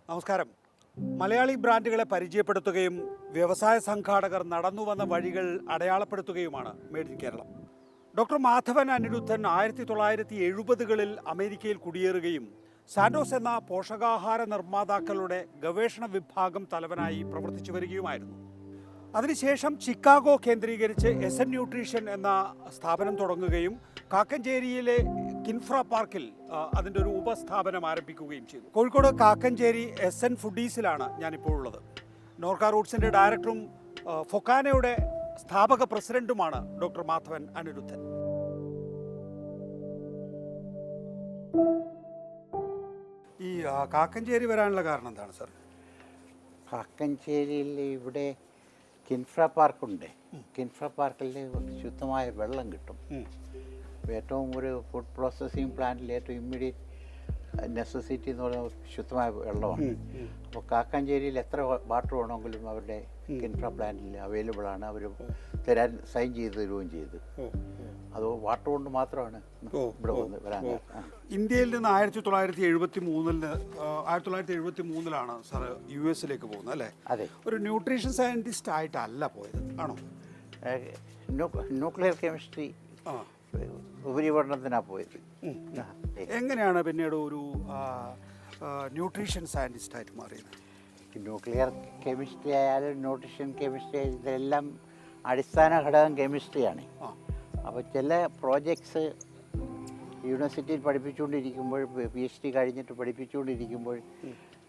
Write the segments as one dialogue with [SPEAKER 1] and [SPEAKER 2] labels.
[SPEAKER 1] നമസ്കാരം. മലയാളി ബ്രാൻഡുകളെ പരിചയപ്പെടുത്തുകയും വ്യവസായ സംഘാടകർ നടന്നുവന്ന വഴികൾ അടയാളപ്പെടുത്തുകയുമാണ് made in Keralam. Doctor Madhavan Aniruddhan 1970കളിൽ അമേരിക്കയിൽ കുടിയേറുകയും സാൻഡോസ് എന്ന പോഷകാഹാര നിർമ്മാതാക്കളുടെ ഗവേഷണ വിഭാഗം തലവനായി പ്രവർത്തിച്ചു വരികയുമായിരുന്നു. അതിനുശേഷം ചിക്കാഗോ കേന്ദ്രീകരിച്ച് SN ന്യൂട്രീഷൻ എന്ന സ്ഥാപനം തുടങ്ങുകയും കാക്കഞ്ചേരിയിലെ കിൻഫ്ര പാർക്കിൽ അതിൻ്റെ ഒരു ഉപസ്ഥാപനം ആരംഭിക്കുകയും ചെയ്തു. കോഴിക്കോട് കാക്കഞ്ചേരി SN ഫുഡീസിലാണ് ഞാനിപ്പോൾ ഉള്ളത്. നോർക്ക റൂട്ട്സിൻ്റെ ഡയറക്ടറും ഫൊക്കാനയുടെ സ്ഥാപക പ്രസിഡന്റുമാണ് ഡോക്ടർ മാധവൻ അനിരുദ്ധൻ. ഈ കാക്കഞ്ചേരി വരാനുള്ള കാരണം എന്താണ് സാർ?
[SPEAKER 2] കാക്കഞ്ചേരിയിൽ ഇവിടെ കിൻഫ്ര പാർക്കുണ്ട്. കിൻഫ്ര പാർക്കിൽ ശുദ്ധമായ വെള്ളം കിട്ടും. ഏറ്റവും ഒരു ഫുഡ് പ്രോസസ്സിങ് പ്ലാന്റിൽ ഏറ്റവും ഇമ്മീഡിയറ്റ് നെസസിറ്റി എന്ന് പറയുന്നത് ശുദ്ധമായ വെള്ളമാണ്. അപ്പോൾ കാക്കഞ്ചേരിയിൽ എത്ര വാട്ടർ വേണമെങ്കിലും അവരുടെ കിൻഫ്ര പ്ലാന്റിൽ അവൈലബിൾ ആണ്. അവർ തരാൻ സൈൻ ചെയ്ത് തരുകയും ചെയ്തു. അത് വാട്ടർ കൊണ്ട് മാത്രമാണ് ഇവിടെ വന്ന് വരാൻ.
[SPEAKER 1] ഇന്ത്യയിൽ നിന്ന് 1973 സാർ US പോകുന്നത് അല്ലേ?
[SPEAKER 2] അതെ.
[SPEAKER 1] ഒരു ന്യൂട്രീഷൻ സയന്റിസ്റ്റ് ആയിട്ടല്ല പോയത്, ആണോ?
[SPEAKER 2] ന്യൂക്ലിയർ കെമിസ്ട്രി ഉപരിപഠനത്തിനാണ് പോയത്.
[SPEAKER 1] എങ്ങനെയാണ് പിന്നീട് ഒരു ന്യൂട്രീഷൻ സയന്റിസ്റ്റ് ആയിട്ട് മാറിയത്?
[SPEAKER 2] ന്യൂക്ലിയർ കെമിസ്ട്രി ആയാലും ന്യൂട്രീഷൻ കെമിസ്ട്രി ഇതെല്ലാം അടിസ്ഥാന ഘടകം കെമിസ്ട്രിയാണ്. അപ്പോൾ ചില പ്രോജക്ട്സ് യൂണിവേഴ്സിറ്റിയിൽ പഠിപ്പിച്ചുകൊണ്ടിരിക്കുമ്പോൾ, PhD കഴിഞ്ഞിട്ട് പഠിപ്പിച്ചുകൊണ്ടിരിക്കുമ്പോൾ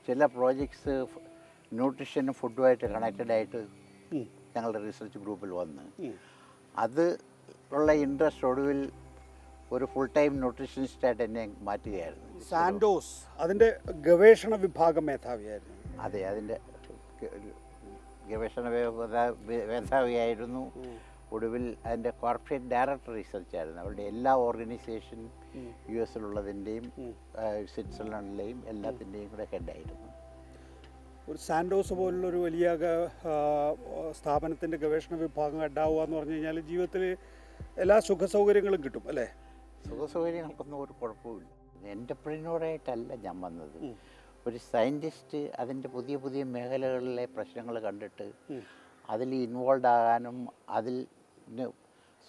[SPEAKER 2] ചില പ്രോജക്ട്സ് ന്യൂട്രീഷനും ഫുഡുമായിട്ട് കണക്റ്റഡായിട്ട് ഞങ്ങളുടെ റിസർച്ച് ഗ്രൂപ്പിൽ വന്ന് അത് ഉള്ള ഇൻട്രസ്റ്റ് ഒടുവിൽ ഒരു ഫുൾ ടൈം ന്യൂട്രീഷനിസ്റ്റായിട്ട് എന്നെ മാറ്റുകയായിരുന്നു.
[SPEAKER 1] സാൻഡോസ് അതിൻ്റെ ഗവേഷണ വിഭാഗം മേധാവിയായിരുന്നു.
[SPEAKER 2] അതെ, അതിൻ്റെ ഗവേഷണ മേധാവിയായിരുന്നു. ഒടുവിൽ അതിൻ്റെ കോർപ്പറേറ്റ് ഡയറക്ടർ റിസർച്ച് ആയിരുന്നു. അവരുടെ എല്ലാ ഓർഗനൈസേഷനും US-ലുള്ളതിൻ്റെയും സ്വിറ്റ്സർലൻഡിലെയും എല്ലാത്തിൻ്റെയും കൂടെ ഹെഡായിരുന്നു.
[SPEAKER 1] ഒരു സാൻഡോസ് പോലുള്ളൊരു വലിയ സ്ഥാപനത്തിൻ്റെ ഗവേഷണ വിഭാഗം ഹെഡാവുക എന്ന് പറഞ്ഞു കഴിഞ്ഞാൽ ജീവിതത്തിൽ എല്ലാ സുഖ സൗകര്യങ്ങളും കിട്ടും അല്ലേ?
[SPEAKER 2] സുഖസൗകര്യങ്ങൾക്കൊന്നും ഒരു കുഴപ്പമില്ല. എൻ്റർപ്രന്യൂറായിട്ടല്ല ഞാൻ വന്നത്. ഒരു സയൻറ്റിസ്റ്റ് അതിൻ്റെ പുതിയ പുതിയ മേഖലകളിലെ പ്രശ്നങ്ങൾ കണ്ടിട്ട് അതിൽ ഇൻവോൾവ് ആകാനും അതിൽ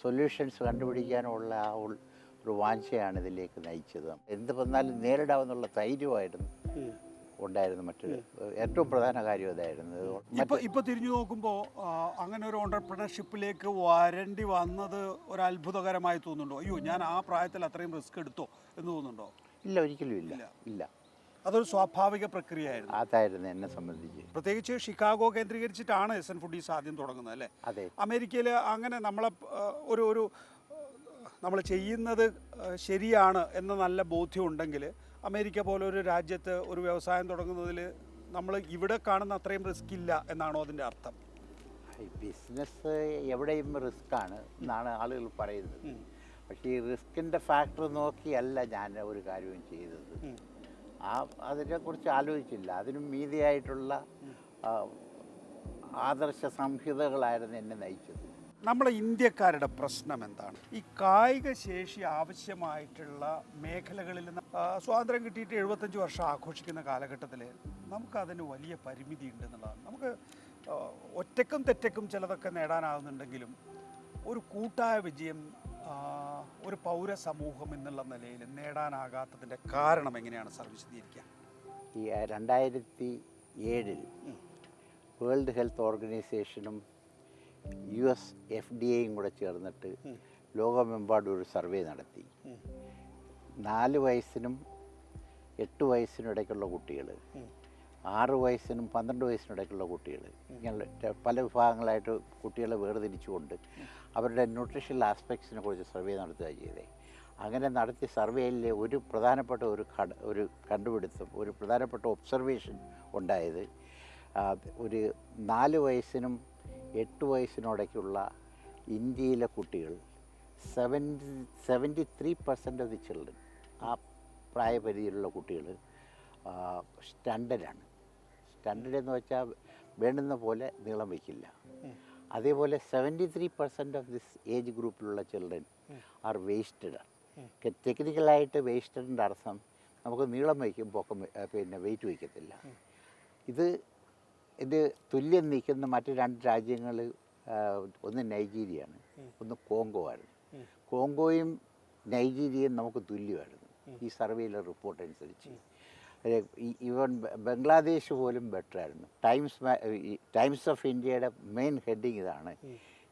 [SPEAKER 2] സൊല്യൂഷൻസ് കണ്ടുപിടിക്കാനുമുള്ള ആ ഒരു വാഞ്ചയാണ് ഇതിലേക്ക് നയിച്ചത്. എന്ത് വന്നാലും നേരിടാമെന്നുള്ള ധൈര്യമായിരുന്നു ഉണ്ടായിരുന്നു. മറ്റൊരു ഏറ്റവും പ്രധാന കാര്യം അതായിരുന്നു.
[SPEAKER 1] ഇപ്പോൾ തിരിഞ്ഞു നോക്കുമ്പോൾ അങ്ങനെ ഒരു ഓണ്ടർപ്രണർഷിപ്പിലേക്ക് വരേണ്ടി വന്നത് ഒരു അത്ഭുതകരമായി തോന്നുന്നുണ്ടോ? അയ്യോ, ഞാൻ ആ പ്രായത്തിൽ അത്രയും റിസ്ക് എടുത്തോ എന്ന് തോന്നുന്നുണ്ടോ?
[SPEAKER 2] ഇല്ല, ഒരിക്കലും ഇല്ല. ഇല്ല,
[SPEAKER 1] അതൊരു സ്വാഭാവിക പ്രക്രിയയായിരുന്നു.
[SPEAKER 2] അതായിരുന്നു എന്നെ സംബന്ധിച്ച്.
[SPEAKER 1] പ്രത്യേകിച്ച് ഷിക്കാഗോ കേന്ദ്രീകരിച്ചിട്ടാണ് SN ഫുഡീസ് ആദ്യം തുടങ്ങുന്നത് അല്ലേ?
[SPEAKER 2] അതെ.
[SPEAKER 1] അമേരിക്കയിൽ അങ്ങനെ നമ്മൾ ചെയ്യുന്നത് ശരിയാണ് എന്ന നല്ല ബോധ്യം ഉണ്ടെങ്കിൽ അമേരിക്ക പോലെ ഒരു രാജ്യത്ത് ഒരു വ്യവസായം തുടങ്ങുന്നതിൽ നമ്മൾ ഇവിടെ കാണുന്ന അത്രയും റിസ്ക് ഇല്ല എന്നാണോ അതിൻ്റെ അർത്ഥം?
[SPEAKER 2] ബിസിനസ് എവിടെയും റിസ്ക്കാണ് എന്നാണ് ആളുകൾ പറയുന്നത്. പക്ഷേ ഈ റിസ്കിൻ്റെ ഫാക്ടർ നോക്കിയല്ല ഞാൻ ഒരു കാര്യവും ചെയ്തത്. അതിനെക്കുറിച്ച് ആലോചിച്ചില്ല. അതിനും മീതിയായിട്ടുള്ള ആദർശ സംഹിതകളായിരുന്നു എന്നെ നയിച്ചത്.
[SPEAKER 1] നമ്മളെ ഇന്ത്യക്കാരുടെ പ്രശ്നം എന്താണ്? ഈ കായിക ശേഷി ആവശ്യമായിട്ടുള്ള മേഖലകളിൽ സ്വാതന്ത്ര്യം കിട്ടിയിട്ട് 75 വർഷം ആഘോഷിക്കുന്ന കാലഘട്ടത്തിൽ നമുക്കതിന് വലിയ പരിമിതി ഉണ്ടെന്നുള്ളതാണ്. നമുക്ക് ഒറ്റക്കും തെറ്റക്കും ചിലതൊക്കെ നേടാനാകുന്നുണ്ടെങ്കിലും ഒരു കൂട്ടായ വിജയം ഒരു പൗരസമൂഹം എന്നുള്ള നിലയിൽ നേടാനാകാത്തതിൻ്റെ കാരണം എങ്ങനെയാണ് സാർ വിശദീകരിക്കുക?
[SPEAKER 2] ഈ 2007 വേൾഡ് ഹെൽത്ത് ഓർഗനൈസേഷനും US FDA കൂടെ ചേർന്നിട്ട് ലോകമെമ്പാടും ഒരു സർവേ നടത്തി. 4 വയസ്സിനും 8 വയസ്സിനും ഇടയ്ക്കുള്ള കുട്ടികൾ, 6 വയസ്സിനും 12 വയസ്സിനും ഇടയ്ക്കുള്ള കുട്ടികൾ, ഇങ്ങനെ പല വിഭാഗങ്ങളായിട്ട് കുട്ടികളെ വേർതിരിച്ചുകൊണ്ട് അവരുടെ ന്യൂട്രീഷണൽ ആസ്പെക്ട്സിനെ കുറിച്ച് സർവേ നടത്തുക ചെയ്തേ. അങ്ങനെ നടത്തിയ സർവേയിലെ ഒരു പ്രധാനപ്പെട്ട ഒരു കണ്ടുപിടുത്തം, ഒരു പ്രധാനപ്പെട്ട ഒബ്സർവേഷൻ ഉണ്ടായത്, ഒരു 4 വയസ്സിനും 8 വയസ്സിനോടൊക്കെയുള്ള ഇന്ത്യയിലെ കുട്ടികൾ 73% ഓഫ് ദി ചിൽഡ്രൻ, ആ പ്രായപരിധിയിലുള്ള കുട്ടികൾ സ്റ്റാൻഡേർഡാണ്. സ്റ്റാൻഡേർഡ് എന്ന് വെച്ചാൽ വേണ്ടുന്ന പോലെ നീളം വയ്ക്കില്ല. അതേപോലെ 73% ഓഫ് ദിസ് ഏജ് ഗ്രൂപ്പിലുള്ള ചിൽഡ്രൻ ആർ വേസ്റ്റഡ്. ടെക്നിക്കലായിട്ട് വേസ്റ്റഡിൻ്റെ അർത്ഥം നമുക്ക് നീളം വയ്ക്കും, പൊക്കം വെയിറ്റ് വയ്ക്കത്തില്ല. ഇത് തുല്യം നിൽക്കുന്ന മറ്റ് 2 രാജ്യങ്ങൾ, ഒന്ന് നൈജീരിയയാണ്, ഒന്ന് കോങ്കോ ആയിരുന്നു. കോങ്കോയും നൈജീരിയയും നമുക്ക് തുല്യമായിരുന്നു ഈ സർവേയിലെ റിപ്പോർട്ട് അനുസരിച്ച്. ഈവൻ ബംഗ്ലാദേശ് പോലും ബെറ്റർ ആയിരുന്നു. ടൈംസ് ഓഫ് ഇന്ത്യയുടെ മെയിൻ ഹെഡിങ് ഇതാണ്,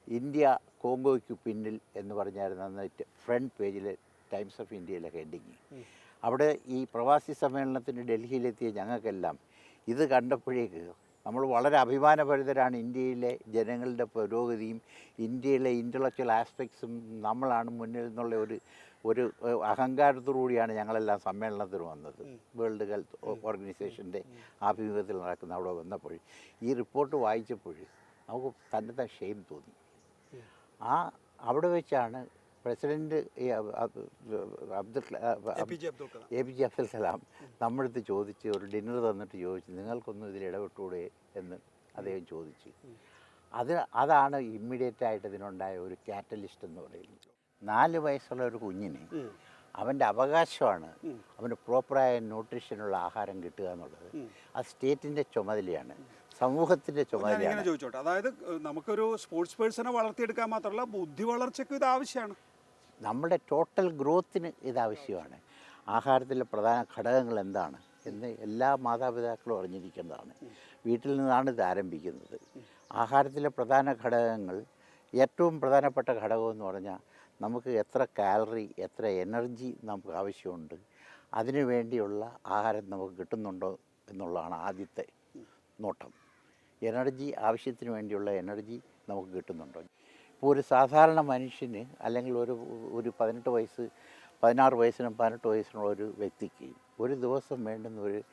[SPEAKER 2] ഇന്ത്യ കോങ്കോയ്ക്ക് പിന്നിൽ എന്ന് പറഞ്ഞായിരുന്നു അന്ന് ഫ്രണ്ട് പേജിൽ ടൈംസ് ഓഫ് ഇന്ത്യയിലെ ഹെഡിങ്. അവിടെ ഈ പ്രവാസി സമ്മേളനത്തിന് ഡൽഹിയിലെത്തിയ ഞങ്ങൾക്കെല്ലാം ഇത് കണ്ടപ്പോഴേക്ക് നമ്മൾ വളരെ അഭിമാനഭരിതരാണ്. ഇന്ത്യയിലെ ജനങ്ങളുടെ പുരോഗതിയും ഇന്ത്യയിലെ ഇൻ്റലക്ച്വൽ ആസ്പെക്ട്സും നമ്മളാണ് മുന്നിൽ എന്നുള്ള ഒരു അഹങ്കാരത്തോടുകൂടിയാണ് ഞങ്ങളെല്ലാം സമ്മേളനത്തിന് വന്നത്. വേൾഡ് ഹെൽത്ത് ഓർഗനൈസേഷൻ്റെ ആഭിമുഖ്യത്തിൽ നടക്കുന്ന അവിടെ വന്നപ്പോൾ ഈ റിപ്പോർട്ട് വായിച്ചപ്പോൾ നമുക്ക് തന്നെ ഷെയിം തോന്നി. അവിടെ വെച്ചാണ് president A P J Abdul Kalam നമ്മളടുത്ത് ചോദിച്ച്, ഒരു ഡിന്നർ തന്നിട്ട് ചോദിച്ചു, നിങ്ങൾക്കൊന്നും ഇതിൽ ഇടപെട്ടൂടെ എന്ന് അദ്ദേഹം ചോദിച്ചു. അതാണ് ഇമ്മീഡിയറ്റായിട്ട് ഇതിനുണ്ടായ ഒരു കാറ്റലിസ്റ്റ് എന്ന് പറയുന്നത്. 4 വയസ്സുള്ള ഒരു കുഞ്ഞിന് അവൻ്റെ അവകാശമാണ് അവന് പ്രോപ്പറായ ന്യൂട്രീഷനുള്ള ആഹാരം കിട്ടുക എന്നുള്ളത്. അത് സ്റ്റേറ്റിൻ്റെ ചുമതലയാണ്, സമൂഹത്തിൻ്റെ ചുമതലയാണ്.
[SPEAKER 1] ചോദിച്ചോട്ടെ, അതായത് നമുക്കൊരു സ്പോർട്സ് പേഴ്സണെ വളർത്തിയെടുക്കാൻ മാത്രമല്ല ബുദ്ധി വളർച്ചയ്ക്കും ഇത് ആവശ്യമാണ്.
[SPEAKER 2] നമ്മുടെ ടോട്ടൽ ഗ്രോത്തിന് ഇതാവശ്യമാണ്. ആഹാരത്തിലെ പ്രധാന ഘടകങ്ങൾ എന്താണ് എന്ന് എല്ലാ മാതാപിതാക്കളും അറിഞ്ഞിരിക്കേണ്ടതാണ്. വീട്ടിൽ നിന്നാണ് ഇത് ആരംഭിക്കുന്നത്. ആഹാരത്തിലെ പ്രധാന ഘടകങ്ങൾ, ഏറ്റവും പ്രധാനപ്പെട്ട ഘടകം എന്ന് പറഞ്ഞാൽ നമുക്ക് എത്ര കാലറി, എത്ര എനർജി നമുക്ക് ആവശ്യമുണ്ട്, അതിനു വേണ്ടിയുള്ള ആഹാരം നമുക്ക് കിട്ടുന്നുണ്ടോ എന്നുള്ളതാണ് ആദ്യത്തെ നോട്ടം. എനർജി, ആവശ്യത്തിന് വേണ്ടിയുള്ള എനർജി നമുക്ക് കിട്ടുന്നുണ്ടോ. ഇപ്പോൾ ഒരു സാധാരണ മനുഷ്യന് അല്ലെങ്കിൽ ഒരു 16 വയസ്സിനും 18 വയസ്സിനുള്ള ഒരു വ്യക്തിക്ക് ഒരു ദിവസം വേണ്ടുന്ന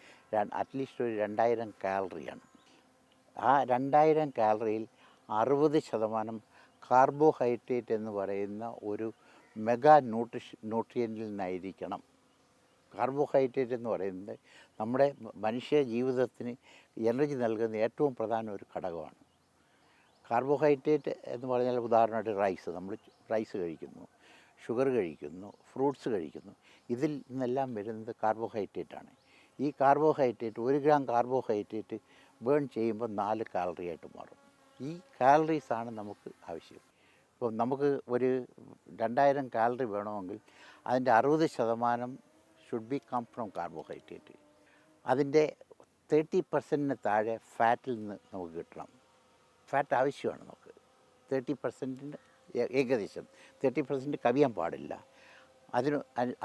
[SPEAKER 2] അറ്റ്ലീസ്റ്റ് ഒരു 2000 കാലറിയാണ്. ആ 2000 കാലറിയിൽ 60% കാർബോഹൈഡ്രേറ്റ് എന്ന് പറയുന്ന ഒരു മെഗാ ന്യൂട്രിയൻറ്റിൽ നിന്നായിരിക്കണം. കാർബോഹൈഡ്രേറ്റ് എന്ന് പറയുന്നത് നമ്മുടെ മനുഷ്യ ജീവിതത്തിന് എനർജി നൽകുന്ന ഏറ്റവും പ്രധാന ഒരു ഘടകമാണ്. കാർബോഹൈഡ്രേറ്റ് എന്ന് പറഞ്ഞാൽ ഉദാഹരണമായിട്ട് നമ്മൾ റൈസ് കഴിക്കുന്നു, ഷുഗർ കഴിക്കുന്നു, ഫ്രൂട്ട്സ് കഴിക്കുന്നു. ഇതിൽ നിന്നെല്ലാം വരുന്നത് കാർബോഹൈഡ്രേറ്റാണ്. ഈ കാർബോഹൈഡ്രേറ്റ് 1 ഗ്രാം കാർബോഹൈഡ്രേറ്റ് ബേൺ ചെയ്യുമ്പോൾ 4 കാലറി ആയിട്ട് മാറും. ഈ കാലറീസാണ് നമുക്ക് ആവശ്യം. ഇപ്പോൾ നമുക്ക് ഒരു 2000 കാലറി വേണമെങ്കിൽ അതിൻ്റെ 60% should be come from carbohydrate. അതിൻ്റെ 30% താഴെ ഫാറ്റിൽ നിന്ന് നമുക്ക് കിട്ടണം. ഫാറ്റ് ആവശ്യമാണ് നമുക്ക്. 30% ഏകദേശം 30% കവിയാൻ പാടില്ല.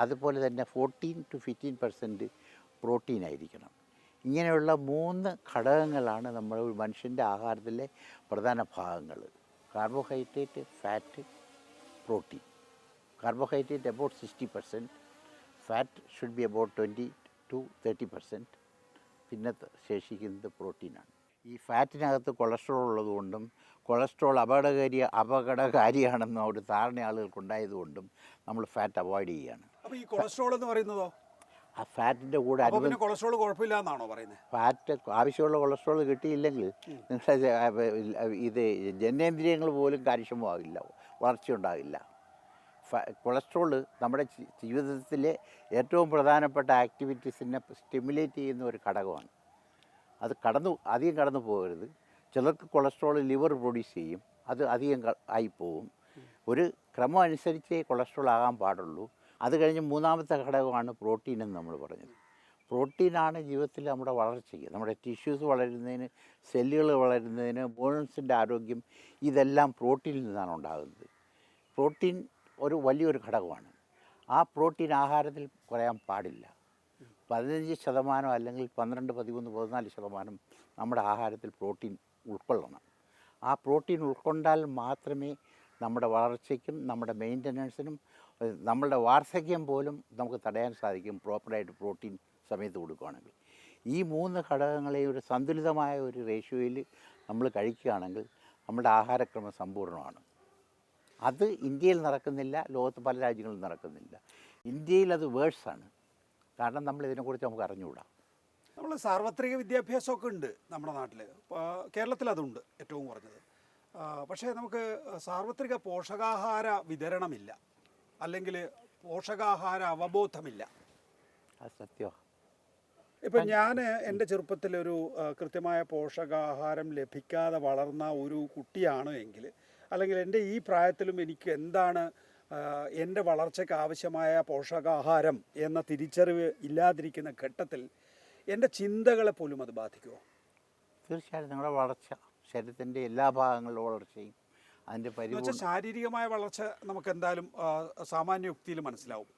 [SPEAKER 2] അതുപോലെ തന്നെ 14 to 15% പ്രോട്ടീൻ ആയിരിക്കണം. ഇങ്ങനെയുള്ള 3 ഘടകങ്ങളാണ് നമ്മൾ മനുഷ്യൻ്റെ ആഹാരത്തിലെ പ്രധാന ഭാഗങ്ങൾ: carbohydrate, fat, protein. Carbohydrate about 60%, fat should be about 20 to 30%, പിന്നെ ശേഷിക്കുന്നത് പ്രോട്ടീനാണ്. ഈ ഫാറ്റിനകത്ത് കൊളസ്ട്രോൾ ഉള്ളതുകൊണ്ടും കൊളസ്ട്രോൾ അപകടകാരിയാണെന്ന ഒരു ധാരണ ആളുകൾക്കുണ്ടായതുകൊണ്ടും നമ്മൾ ഫാറ്റ് അവോയ്ഡ് ചെയ്യുകയാണ്.
[SPEAKER 1] അപ്പോൾ ഈ കൊളസ്ട്രോൾ എന്ന് പറയുന്നതോ?
[SPEAKER 2] ആ ഫാറ്റിൻ്റെ കൂടെ
[SPEAKER 1] കൊളസ്ട്രോൾ കുഴപ്പമില്ല എന്നാണോ പറയുന്നത്?
[SPEAKER 2] ഫാറ്റ് ആവശ്യമുള്ള കൊളസ്ട്രോൾ കിട്ടിയില്ലെങ്കിൽ നിങ്ങളുടെ ഇത് ജനനേന്ദ്രിയങ്ങൾ പോലും കാര്യക്ഷമമാകില്ല, വളർച്ചയുണ്ടാകില്ല. കൊളസ്ട്രോൾ നമ്മുടെ ജീവിതത്തിലെ ഏറ്റവും പ്രധാനപ്പെട്ട ആക്ടിവിറ്റീസിനെ സ്റ്റിമുലേറ്റ് ചെയ്യുന്ന ഒരു ഘടകമാണ്. അത് അധികം കടന്നു പോകരുത്. ചിലർക്ക് കൊളസ്ട്രോൾ ലിവർ പ്രൊഡ്യൂസ് ചെയ്യും, അത് അധികം ആയിപ്പോവും. ഒരു ക്രമം അനുസരിച്ചേ കൊളസ്ട്രോൾ ആകാൻ പാടുള്ളൂ. അത് കഴിഞ്ഞ് 3ാമത്തെ ഘടകമാണ് പ്രോട്ടീൻ എന്ന് നമ്മൾ പറഞ്ഞത്. പ്രോട്ടീനാണ് ജീവിതത്തിൽ നമ്മുടെ വളർച്ചയ്ക്ക്, നമ്മുടെ ടിഷ്യൂസ് വളരുന്നതിന്, സെല്ലുകൾ വളരുന്നതിന്, ബോൺസിൻ്റെ ആരോഗ്യം, ഇതെല്ലാം പ്രോട്ടീനിൽ നിന്നാണ് ഉണ്ടാകുന്നത്. പ്രോട്ടീൻ ഒരു വലിയൊരു ഘടകമാണ്. ആ പ്രോട്ടീൻ ആഹാരത്തിൽ കുറയാൻ പാടില്ല. 15% അല്ലെങ്കിൽ 12, 13, 14% നമ്മുടെ ആഹാരത്തിൽ പ്രോട്ടീൻ ഉൾക്കൊള്ളണം. ആ പ്രോട്ടീൻ ഉൾക്കൊണ്ടാൽ മാത്രമേ നമ്മുടെ വളർച്ചയ്ക്കും നമ്മുടെ മെയിൻ്റനൻസിനും നമ്മളുടെ വാർദ്ധക്യം പോലും നമുക്ക് തടയാൻ സാധിക്കും, പ്രോപ്പറായിട്ട് പ്രോട്ടീൻ സമയത്ത് കൊടുക്കുകയാണെങ്കിൽ. ഈ 3 ഘടകങ്ങളെയും ഒരു സന്തുലിതമായ ഒരു റേഷ്യോയിൽ നമ്മൾ കഴിക്കുകയാണെങ്കിൽ നമ്മുടെ ആഹാരക്രമം സമ്പൂർണ്ണമാണ്. അത് ഇന്ത്യയിൽ നടക്കുന്നില്ല, ലോകത്ത് പല രാജ്യങ്ങളിലും നടക്കുന്നില്ല. ഇന്ത്യയിൽ അത് വേഴ്സാണ്. കാരണം നമ്മൾ ഇതിനെക്കുറിച്ച് നമുക്ക് അറിഞ്ഞുകൂടാ.
[SPEAKER 1] നമ്മൾ സാർവത്രിക വിദ്യാഭ്യാസമൊക്കെ ഉണ്ട് നമ്മുടെ നാട്ടിൽ, കേരളത്തിൽ അതുണ്ട് ഏറ്റവും കുറഞ്ഞത്. പക്ഷേ നമുക്ക് സാർവത്രിക പോഷകാഹാര വിതരണമില്ല, അല്ലെങ്കിൽ പോഷകാഹാര അവബോധമില്ല.
[SPEAKER 2] അത് സത്യമാണ്.
[SPEAKER 1] ഇപ്പം ഞാൻ എൻ്റെ ചെറുപ്പത്തിലൊരു കൃത്യമായ പോഷകാഹാരം ലഭിക്കാതെ വളർന്ന ഒരു കുട്ടിയാണ് എങ്കിൽ, അല്ലെങ്കിൽ എൻ്റെ ഈ പ്രായത്തിലും എനിക്ക് എന്താണ് എൻ്റെ വളർച്ചയ്ക്ക് ആവശ്യമായ പോഷകാഹാരം എന്ന തിരിച്ചറിവ് ഇല്ലാതിരിക്കുന്ന ഘട്ടത്തിൽ എൻ്റെ ചിന്തകളെ പോലും അത് ബാധിക്കുമോ?
[SPEAKER 2] തീർച്ചയായിട്ടും നിങ്ങളുടെ വളർച്ച, ശരീരത്തിൻ്റെ എല്ലാ ഭാഗങ്ങളിലും വളർച്ചയും അതിൻ്റെ
[SPEAKER 1] എന്നുവെച്ചാൽ ശാരീരികമായ വളർച്ച നമുക്ക് എന്തായാലും സാമാന്യ യുക്തിയിൽ മനസ്സിലാവും.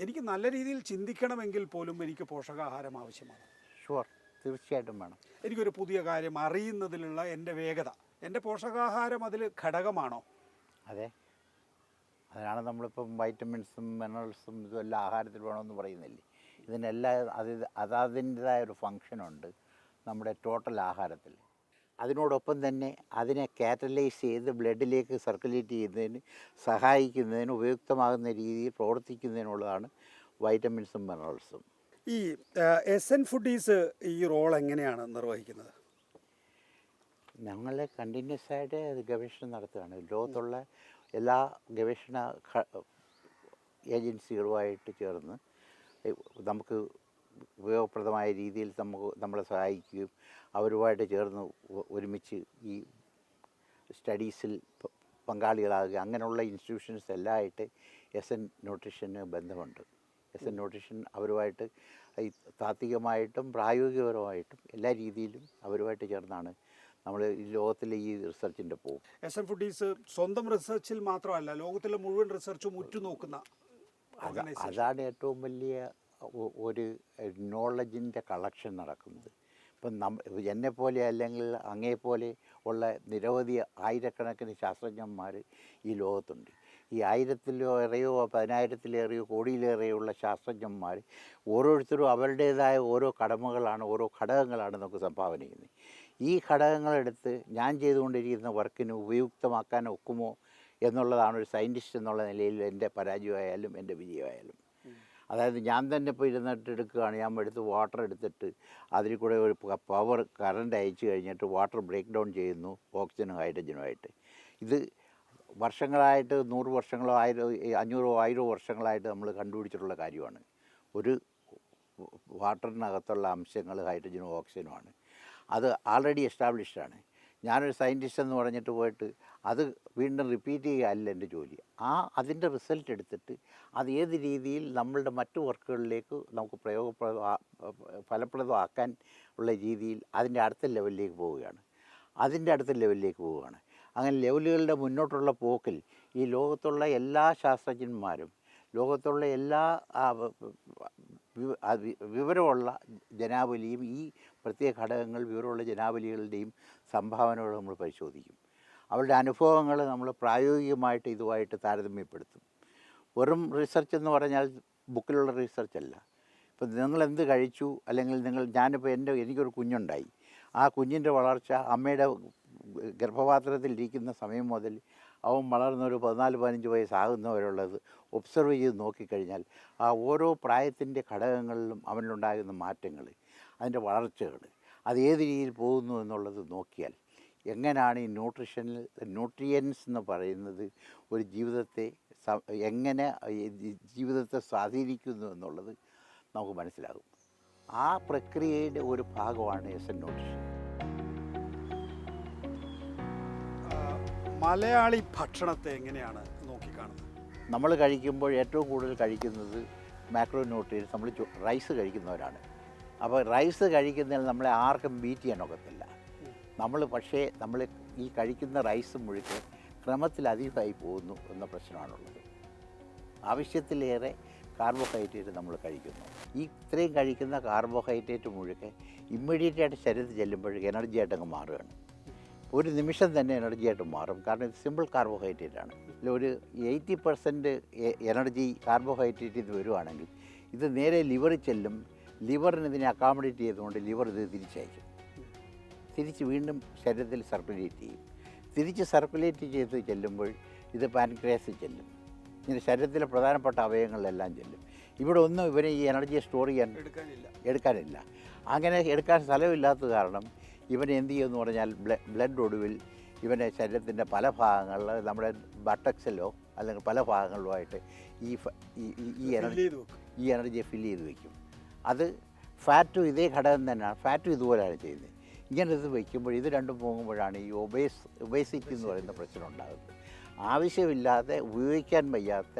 [SPEAKER 1] എനിക്ക് നല്ല രീതിയിൽ ചിന്തിക്കണമെങ്കിൽ പോലും എനിക്ക് പോഷകാഹാരം ആവശ്യമാണ്.
[SPEAKER 2] ഷുവർ, തീർച്ചയായിട്ടും വേണം.
[SPEAKER 1] എനിക്കൊരു പുതിയ കാര്യം അറിയുന്നതിലുള്ള എൻ്റെ വേഗത, എൻ്റെ പോഷകാഹാരം അതിൽ ഘടകമാണോ?
[SPEAKER 2] അതെ, അതിനാണ് നമ്മളിപ്പം വൈറ്റമിൻസും മിനറൽസും ഇതുമെല്ലാം ആഹാരത്തിൽ വേണമെന്ന് പറയുന്നില്ലേ. ഇതിനെല്ലാം അതിൻ്റെതായ ഒരു ഫങ്ഷനുണ്ട് നമ്മുടെ ടോട്ടൽ ആഹാരത്തിൽ. അതിനോടൊപ്പം തന്നെ അതിനെ കാറ്റലൈസ് ചെയ്ത് ബ്ലഡിലേക്ക് സർക്കുലേറ്റ് ചെയ്യുന്നതിന് സഹായിക്കുന്നതിന് ഉപയുക്തമാകുന്ന രീതിയിൽ പ്രവർത്തിക്കുന്നതിനുള്ളതാണ് വൈറ്റമിൻസും മിനറൽസും.
[SPEAKER 1] ഈ എസ്എൻ ഫുഡീസ് ഈ റോൾ എങ്ങനെയാണ് നിർവഹിക്കുന്നത്?
[SPEAKER 2] ഞങ്ങൾ കണ്ടിന്യൂസ് ആയിട്ട് ഗവേഷണം നടത്തുകയാണ്. ലോകത്തുള്ള എല്ലാ ഗവേഷണ ഏജൻസികളുമായിട്ട് ചേർന്ന് നമുക്ക് ഉപയോഗപ്രദമായ രീതിയിൽ നമ്മളെ സഹായിക്കുകയും അവരുമായിട്ട് ചേർന്ന് ഒരുമിച്ച് ഈ സ്റ്റഡീസിൽ പങ്കാളികളാകുക, അങ്ങനെയുള്ള ഇൻസ്റ്റിറ്റ്യൂഷൻസ് എല്ലാമായിട്ട് എസ് എൻ ന്യൂട്രീഷന് ബന്ധമുണ്ട്. എസ് എൻ ന്യൂട്രീഷൻ അവരുമായിട്ട് ഈ താത്വികമായിട്ടും പ്രായോഗികപരമായിട്ടും എല്ലാ രീതിയിലും അവരുമായിട്ട് ചേർന്നാണ് നമ്മൾ ഈ ലോകത്തിലെ ഈ റിസർച്ചിൻ്റെ പോകും.
[SPEAKER 1] എസ് എൻ ഫുഡീസ് സ്വന്തം റിസർച്ചിൽ മാത്രമല്ല, ലോകത്തിലെ മുഴുവൻ റിസർച്ചും ഉറ്റുനോക്കുന്ന
[SPEAKER 2] അതാണ് ഏറ്റവും വലിയ ഒരു നോളജിൻ്റെ കളക്ഷൻ നടക്കുന്നത്. ഇപ്പം എന്നെപ്പോലെ അല്ലെങ്കിൽ അങ്ങേപ്പോലെ ഉള്ള നിരവധി ആയിരക്കണക്കിന് ശാസ്ത്രജ്ഞന്മാർ ഈ ലോകത്തുണ്ട്. ഈ 1000-ലേറെയോ 10,000-ലേറെയോ കോടിയിലേറെയുള്ള ശാസ്ത്രജ്ഞന്മാർ ഓരോരുത്തരും അവരുടേതായ ഓരോ കടമകളാണ്, ഓരോ ഘടകങ്ങളാണ് നമുക്ക് സംഭാവന ചെയ്യുന്നത്. ഈ ഘടകങ്ങളെടുത്ത് ഞാൻ ചെയ്തുകൊണ്ടിരിക്കുന്ന വർക്കിന് ഉപയുക്തമാക്കാൻ ഒക്കുമോ എന്നുള്ളതാണ് ഒരു സയൻറ്റിസ്റ്റ് എന്നുള്ള നിലയിൽ എൻ്റെ പരാജയമായാലും എൻ്റെ വിജയമായാലും. അതായത് ഞാൻ തന്നെ ഇപ്പോൾ ഇരുന്നിട്ട് എടുക്കുകയാണ്, ഞാൻ എടുത്ത് വാട്ടർ എടുത്തിട്ട് അതിൽ കൂടെ ഒരു പവർ കറണ്ട് അയച്ചു കഴിഞ്ഞിട്ട് വാട്ടർ ബ്രേക്ക് ഡൗൺ ചെയ്യുന്നു ഓക്സിജനും ഹൈഡ്രജനുമായിട്ട്. ഇത് വർഷങ്ങളായിട്ട് 100 വർഷങ്ങളോ 500 വർഷങ്ങളായിട്ട് നമ്മൾ കണ്ടുപിടിച്ചിട്ടുള്ള കാര്യമാണ്. ഒരു വാട്ടറിനകത്തുള്ള അംശങ്ങൾ ഹൈഡ്രജനും ഓക്സിജനുമാണ്. അത് ആൾറെഡി എസ്റ്റാബ്ലിഷ്ഡാണ്. ഞാനൊരു സയൻറ്റിസ്റ്റ് എന്ന് പറഞ്ഞിട്ട് പോയിട്ട് അത് വീണ്ടും റിപ്പീറ്റ് ചെയ്യുകയല്ല എൻ്റെ ജോലി. അതിൻ്റെ റിസൾട്ട് എടുത്തിട്ട് അത് ഏത് രീതിയിൽ നമ്മളുടെ മറ്റു വർക്കുകളിലേക്ക് നമുക്ക് ഫലപ്രദമാക്കാൻ ഉള്ള രീതിയിൽ അതിൻ്റെ അടുത്ത ലെവലിലേക്ക് പോവുകയാണ്. അങ്ങനെ ലെവലുകളുടെ മുന്നോട്ടുള്ള പോക്കിൽ ഈ ലോകത്തുള്ള എല്ലാ ശാസ്ത്രജ്ഞന്മാരും, ലോകത്തുള്ള എല്ലാ വിവരമുള്ള ജനാവലിയും ഈ പ്രത്യേക ഘടകങ്ങൾ വിവരമുള്ള ജനാവലികളുടെയും സംഭാവനകൾ നമ്മൾ പരിശോധിക്കും. അവരുടെ അനുഭവങ്ങൾ നമ്മൾ പ്രായോഗികമായിട്ട് ഇതുമായിട്ട് താരതമ്യപ്പെടുത്തും. വെറും റിസർച്ച് എന്ന് പറഞ്ഞാൽ ബുക്കിലുള്ള റിസർച്ചല്ല. ഇപ്പം നിങ്ങളെന്ത് കഴിച്ചു, അല്ലെങ്കിൽ ഞാനിപ്പോൾ എനിക്കൊരു കുഞ്ഞുണ്ടായി, ആ കുഞ്ഞിൻ്റെ വളർച്ച അമ്മയുടെ ഗർഭപാത്രത്തിലിരിക്കുന്ന സമയം മുതൽ അവൻ വളർന്നൊരു 14-15 വയസ്സാകുന്നവരുള്ളത് ഒബ്സർവ് ചെയ്ത് നോക്കിക്കഴിഞ്ഞാൽ ആ ഓരോ പ്രായത്തിൻ്റെ ഘടകങ്ങളിലും അവനിലുണ്ടാകുന്ന മാറ്റങ്ങൾ, അതിൻ്റെ വളർച്ചകൾ, അത് ഏത് രീതിയിൽ പോകുന്നു എന്നുള്ളത് നോക്കിയാൽ എങ്ങനെയാണ് ഈ ന്യൂട്രിയൻസ് എന്ന് പറയുന്നത് ഒരു ജീവിതത്തെ എങ്ങനെ ജീവിതത്തെ സ്വാധീനിക്കുന്നു എന്നുള്ളത് നമുക്ക് മനസ്സിലാകും. ആ പ്രക്രിയയുടെ ഒരു ഭാഗമാണ് എസ് എൻ ന്യൂട്രീഷൻ.
[SPEAKER 1] മലയാളി ഭക്ഷണത്തെ എങ്ങനെയാണ് നോക്കിക്കാണുന്നത്?
[SPEAKER 2] നമ്മൾ കഴിക്കുമ്പോൾ ഏറ്റവും കൂടുതൽ കഴിക്കുന്നത് മാക്രോ ന്യൂട്രിയൻസ്, നമ്മൾ റൈസ് കഴിക്കുന്നവരാണ്. അപ്പോൾ റൈസ് കഴിക്കുന്നതിൽ നമ്മളെ ആർക്കും ബീറ്റ് ചെയ്യാൻ ഒക്കത്തില്ല. നമ്മൾ ഈ കഴിക്കുന്ന റൈസ് മുഴുക്കെ ക്രമത്തിലധികമായി പോകുന്നു എന്ന പ്രശ്നമാണുള്ളത്. ആവശ്യത്തിലേറെ കാർബോഹൈഡ്രേറ്റ് നമ്മൾ കഴിക്കുന്നു. ഈ ഇത്രയും കഴിക്കുന്ന കാർബോഹൈഡ്രേറ്റ് മുഴുക്കെ ഇമ്മീഡിയറ്റായിട്ട് ശരീരത്തിൽ ചെല്ലുമ്പോഴേക്ക് എനർജി ആയിട്ടങ്ങ് മാറുകയാണ്. ഒരു നിമിഷം തന്നെ എനർജി ആയിട്ട് മാറും. കാരണം ഇത് സിമ്പിൾ കാർബോഹൈഡ്രേറ്റ് ആണ്. ഒരു 80% എനർജി കാർബോഹൈഡ്രേറ്റ് ഇത് വരുവാണെങ്കിൽ ഇത് നേരെ ലിവറിൽ ചെല്ലും. ലിവറിന് ഇതിനെ അക്കോമഡേറ്റ് ചെയ്തുകൊണ്ട് ലിവർ ഇത് തിരിച്ചയക്കും. തിരിച്ച് വീണ്ടും ശരീരത്തിൽ സർക്കുലേറ്റ് ചെയ്യും. തിരിച്ച് സർക്കുലേറ്റ് ചെയ്ത് ചെല്ലുമ്പോൾ ഇത് പാൻക്രിയാസിൽ ചെല്ലും. ഇങ്ങനെ ശരീരത്തിലെ പ്രധാനപ്പെട്ട അവയവങ്ങളിലെല്ലാം ചെല്ലും. ഇവിടെ ഒന്നും ഇവരെ ഈ എനർജിയെ സ്റ്റോർ ചെയ്യാൻ എടുക്കാനില്ല. അങ്ങനെ എടുക്കാൻ സ്ഥലമില്ലാത്തത് കാരണം ഇവനെ എന്ത് ചെയ്യുമെന്ന് പറഞ്ഞാൽ ബ്ലഡ് ഒടുവിൽ ഇവൻ്റെ ശരീരത്തിൻ്റെ പല ഭാഗങ്ങളിൽ നമ്മുടെ ബട്ടക്സിലോ അല്ലെങ്കിൽ പല ഭാഗങ്ങളിലുമായിട്ട് ഈ എനർജിയെ ഫില്ല് ചെയ്ത് വയ്ക്കും. അത് ഫാറ്റും ഇതേ ഘടകം തന്നെയാണ്, ഫാറ്റും ഇതുപോലെയാണ് ചെയ്യുന്നത്. ഇങ്ങനെ ഇത് വയ്ക്കുമ്പോൾ ഇത് രണ്ടും പോകുമ്പോഴാണ് ഈ ഒബേസിറ്റി എന്ന് പറയുന്ന പ്രശ്നം ഉണ്ടാകുന്നത്. ആവശ്യമില്ലാതെ ഉപയോഗിക്കാൻ വയ്യാത്ത,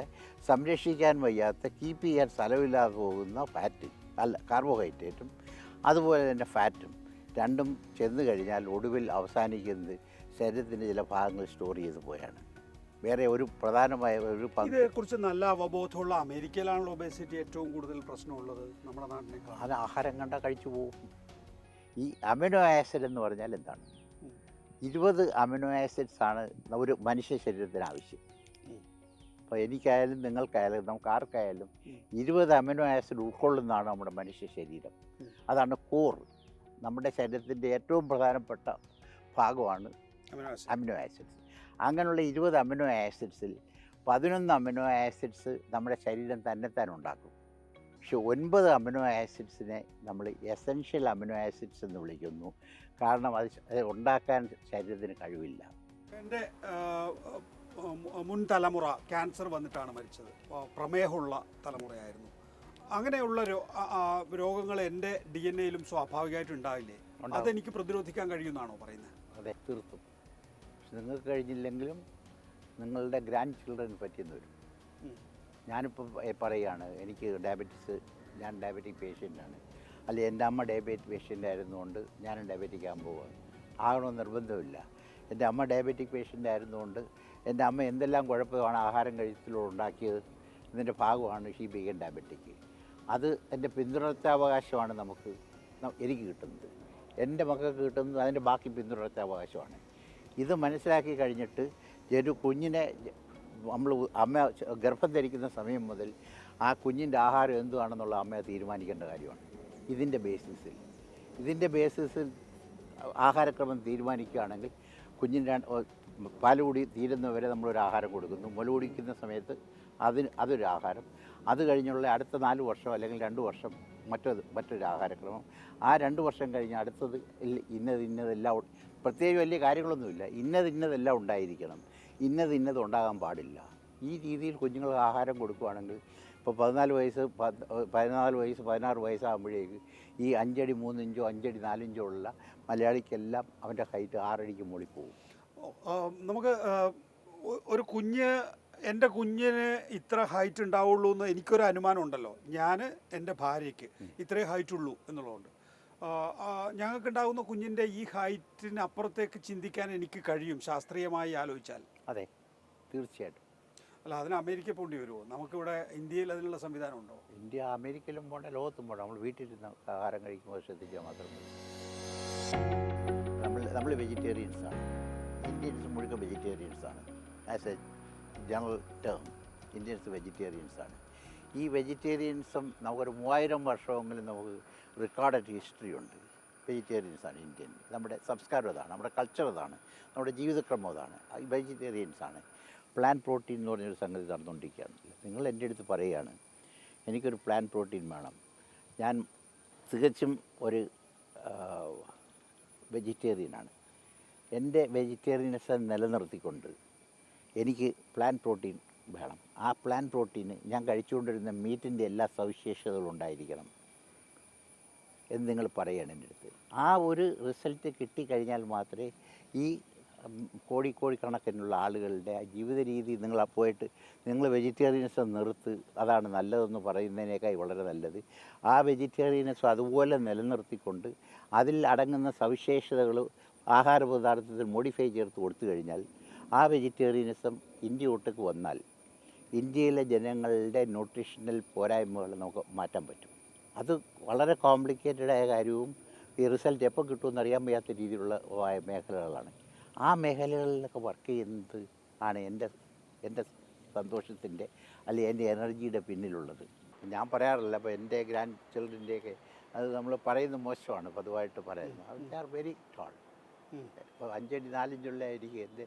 [SPEAKER 2] സംരക്ഷിക്കാൻ വയ്യാത്ത, കീപ്പ് ചെയ്യാൻ സ്ഥലമില്ലാതെ പോകുന്ന ഫാറ്റ് അല്ല കാർബോഹൈഡ്രേറ്റും അതുപോലെ തന്നെ ഫാറ്റും രണ്ടും ചെന്ന് കഴിഞ്ഞാൽ ഒടുവിൽ അവസാനിക്കുന്നത് ശരീരത്തിൻ്റെ ചില ഭാഗങ്ങൾ സ്റ്റോർ ചെയ്ത് പോയാണ്. വേറെ ഒരു പ്രധാനമായ ഒരു
[SPEAKER 1] ഇതേക്കുറിച്ച് നല്ല അവബോധമുള്ള അമേരിക്കയിലാണല്ലോ ഒബേസിറ്റി ഏറ്റവും കൂടുതൽ പ്രശ്നമുള്ളത് നമ്മുടെ നാട്ടിനേക്കാൾ.
[SPEAKER 2] അത് ആഹാരം കണ്ടാൽ കഴിച്ചു പോകും. ഈ അമിനോ ആസിഡ് എന്ന് പറഞ്ഞാൽ എന്താണ്? 20 അമിനോ ആസിഡ്സ് ആണ് ഒരു മനുഷ്യ ശരീരത്തിന് ആവശ്യം. അപ്പോൾ എനിക്കായാലും നിങ്ങൾക്കായാലും നമുക്ക് ആർക്കായാലും 20 അമിനോ ആസിഡ് ഉൾക്കൊള്ളുന്നതാണ് നമ്മുടെ മനുഷ്യ ശരീരം. അതാണ് കോർ. നമ്മുടെ ശരീരത്തിൻ്റെ ഏറ്റവും പ്രധാനപ്പെട്ട ഭാഗമാണ് അമിനോ ആസിഡ്സ്. അങ്ങനെയുള്ള 20 അമിനോ ആസിഡ്സിൽ 11 അമിനോ ആസിഡ്സ് നമ്മുടെ ശരീരം തന്നെത്താൻ ഉണ്ടാക്കും. പക്ഷെ 9 അമിനോ ആസിഡ്സിനെ നമ്മൾ എസെൻഷ്യൽ അമിനോ ആസിഡ്സ് എന്ന് വിളിക്കുന്നു. കാരണം അത് ഉണ്ടാക്കാൻ ശരീരത്തിന് കഴിവില്ല.
[SPEAKER 1] എൻ്റെ മുൻ തലമുറ ക്യാൻസർ വന്നിട്ടാണ് മരിച്ചത്. പ്രമേഹമുള്ള തലമുറയായിരുന്നു. അങ്ങനെയുള്ള രോഗങ്ങൾ എൻ്റെ DNA-യിലും സ്വാഭാവികമായിട്ട് ഉണ്ടാവില്ലേ? അതെനിക്ക് പ്രതിരോധിക്കാൻ കഴിയുമെന്നാണോ പറയുന്നത്?
[SPEAKER 2] അതെ, തീർത്തും. പക്ഷെ നിങ്ങൾക്ക് കഴിഞ്ഞില്ലെങ്കിലും നിങ്ങളുടെ ഗ്രാൻഡ് ചിൽഡ്രന് പറ്റിയെന്ന് വരും. ഞാനിപ്പോൾ പറയുകയാണ്, എനിക്ക് ഡയബറ്റീസ്, ഞാൻ ഡയബറ്റിക് പേഷ്യൻ്റാണ്, അല്ലെങ്കിൽ എൻ്റെ അമ്മ ഡയബറ്റിക് പേഷ്യൻ്റ് ആയിരുന്നുകൊണ്ട് ഞാനും ഡയബറ്റിക് ആകാൻ പോവുകയാണ്. ആകണമെന്ന് നിർബന്ധമില്ല. എൻ്റെ അമ്മ ഡയബറ്റിക് പേഷ്യൻ്റ് ആയിരുന്നുകൊണ്ട് എൻ്റെ അമ്മ എന്തെല്ലാം കുഴപ്പമാണ് ആഹാരം കഴിച്ചതിലൂടെ ഉണ്ടാക്കിയത്, ഇതിൻ്റെ ഭാഗമാണ് ഷീ ബിഗൻ ഡയബറ്റിക്. അത് എൻ്റെ പിന്തുടർച്ചാവകാശമാണ് എനിക്ക് കിട്ടുന്നത്, എൻ്റെ മക്കൾക്ക് കിട്ടുന്നത് അതിൻ്റെ ബാക്കി പിന്തുടർച്ചാവകാശമാണ്. ഇത് മനസ്സിലാക്കി കഴിഞ്ഞിട്ട് ഒരു കുഞ്ഞിനെ നമ്മൾ അമ്മ ഗർഭം ധരിക്കുന്ന സമയം മുതൽ ആ കുഞ്ഞിൻ്റെ ആഹാരം എന്തുവാണെന്നുള്ള അമ്മയെ തീരുമാനിക്കേണ്ട കാര്യമാണ്. ഇതിൻ്റെ ബേസിസിൽ ആഹാരക്രമം തീരുമാനിക്കുകയാണെങ്കിൽ കുഞ്ഞിൻ്റെ പാലുകൂടി തീരുന്നവരെ നമ്മളൊരു ആഹാരം കൊടുക്കുന്നു. മുല കുടിക്കുന്ന സമയത്ത് അതൊരു ആഹാരം. അത് കഴിഞ്ഞുള്ള അടുത്ത 4 വർഷം അല്ലെങ്കിൽ 2 വർഷം മറ്റൊരു ആഹാരക്രമം. ആ 2 വർഷം കഴിഞ്ഞ് അടുത്തത് ഇന്നതെല്ലാം, പ്രത്യേകിച്ച് വലിയ കാര്യങ്ങളൊന്നുമില്ല, ഇന്നതെല്ലാം ഉണ്ടായിരിക്കണം, ഇന്നത് ഉണ്ടാകാൻ പാടില്ല. ഈ രീതിയിൽ കുഞ്ഞുങ്ങൾക്ക് ആഹാരം കൊടുക്കുകയാണെങ്കിൽ ഇപ്പോൾ 14 വയസ്സ് 16 വയസ്സാകുമ്പോഴേക്ക് ഈ 5 അടി 3 ഇഞ്ചോ 5 അടി 4 ഇഞ്ചോ ഉള്ള മലയാളിക്കെല്ലാം അവൻ്റെ ഹൈറ്റ് 6 അടിക്ക് മുകളിൽ പോകും.
[SPEAKER 1] നമുക്ക് ഒരു എൻ്റെ കുഞ്ഞിന് ഇത്ര ഹൈറ്റ് ഉണ്ടാവുള്ളൂ എന്ന് എനിക്കൊരു അനുമാനം ഉണ്ടല്ലോ. ഞാൻ എൻ്റെ ഭാര്യയ്ക്ക് ഇത്രേ ഹൈറ്റ് ഉള്ളൂ എന്നുള്ളതുകൊണ്ട് ഞങ്ങൾക്കുണ്ടാകുന്ന കുഞ്ഞിൻ്റെ ഈ ഹൈറ്റിന് അപ്പുറത്തേക്ക് ചിന്തിക്കാൻ എനിക്ക് കഴിയും ശാസ്ത്രീയമായി ആലോചിച്ചാൽ.
[SPEAKER 2] അതെ, തീർച്ചയായിട്ടും.
[SPEAKER 1] അല്ല, അതിന് അമേരിക്ക പോകേണ്ടി വരുമോ? നമുക്കിവിടെ ഇന്ത്യയിൽ അതിനുള്ള സംവിധാനം ഉണ്ടോ?
[SPEAKER 2] ഇന്ത്യ അമേരിക്കയിലും പോകണ്ട, ലോകത്തും പോകണം. നമ്മൾ വീട്ടിലിരുന്ന് ആഹാരം കഴിക്കുമ്പോൾ ശ്രദ്ധിച്ചാൽ മാത്രമേ. നമ്മൾ വെജിറ്റേറിയൻസാണ്. ഇന്ത്യൻസ് മുഴുവൻ വെജിറ്റേറിയൻസാണ്. As a general term Indians വെജിറ്റേറിയൻസാണ്. ഈ വെജിറ്റേറിയൻസും നമുക്കൊരു 3000 വർഷമെങ്കിലും നമുക്ക് റെക്കോർഡഡ് ഹിസ്റ്ററി ഉണ്ട്. വെജിറ്റേറിയൻസാണ് ഇന്ത്യൻ. നമ്മുടെ സംസ്കാരം അതാണ്, നമ്മുടെ കൾച്ചർ അതാണ്, നമ്മുടെ ജീവിതക്രമം അതാണ്. ഈ വെജിറ്റേറിയൻസാണ്. പ്ലാൻ പ്രോട്ടീൻ എന്ന് പറഞ്ഞൊരു സംഗതി നടന്നുകൊണ്ടിരിക്കുകയാണ്. നിങ്ങൾ എൻ്റെ അടുത്ത് പറയുകയാണ് എനിക്കൊരു പ്ലാൻ പ്രോട്ടീൻ വേണം, ഞാൻ തികച്ചും ഒരു വെജിറ്റേറിയനാണ്, എൻ്റെ വെജിറ്റേറിയനിസം നിലനിർത്തിക്കൊണ്ട് എനിക്ക് പ്ലാൻ പ്രോട്ടീൻ വേണം. ആ പ്ലാൻ പ്രോട്ടീന് ഞാൻ കഴിച്ചുകൊണ്ടിരുന്ന മീറ്റിൻ്റെ എല്ലാ സവിശേഷതകളും ഉണ്ടായിരിക്കണം എന്ന് നിങ്ങൾ പറയണം എൻ്റെ അടുത്ത്. ആ ഒരു റിസൾട്ട് കിട്ടിക്കഴിഞ്ഞാൽ മാത്രമേ ഈ കോടിക്കണക്കിനുള്ള ആളുകളുടെ ജീവിത രീതി പോയിട്ട് നിങ്ങൾ വെജിറ്റേറിയനിസം നിർത്ത്, അതാണ് നല്ലതെന്ന് പറയുന്നതിനേക്കാൾ വളരെ നല്ലത് ആ വെജിറ്റേറിയനിസം അതുപോലെ നിലനിർത്തിക്കൊണ്ട് അതിൽ അടങ്ങുന്ന സവിശേഷതകൾ ആഹാര പദാർത്ഥത്തിൽ മോഡിഫൈ ചേർത്ത് കൊടുത്തു കഴിഞ്ഞാൽ ആ വെജിറ്റേറിയനിസം ഇന്ത്യ ഒട്ടേക്ക് വന്നാൽ ഇന്ത്യയിലെ ജനങ്ങളുടെ ന്യൂട്രീഷണൽ പോരായ്മകൾ നമുക്ക് മാറ്റാൻ പറ്റും. അത് വളരെ കോംപ്ലിക്കേറ്റഡായ കാര്യവും ഈ റിസൾട്ട് എപ്പോൾ കിട്ടുമെന്ന് അറിയാൻ വയ്യാത്ത രീതിയിലുള്ള മേഖലകളാണ്. ആ മേഖലകളിലൊക്കെ വർക്ക് ചെയ്യുന്നത് ആണ് എൻ്റെ സന്തോഷത്തിൻ്റെ അല്ലെങ്കിൽ എൻ്റെ എനർജിയുടെ പിന്നിലുള്ളത്. ഞാൻ പറയാറില്ല, അപ്പോൾ എൻ്റെ ഗ്രാൻഡ് ചിൽഡ്രൻ്റെയൊക്കെ അത് നമ്മൾ പറയുന്നത് മോശമാണ് പൊതുവായിട്ട് പറയുന്നത്. They are very tall. ഇപ്പോൾ 5 അടി 4 ഇഞ്ചുള്ള എനിക്ക് എൻ്റെ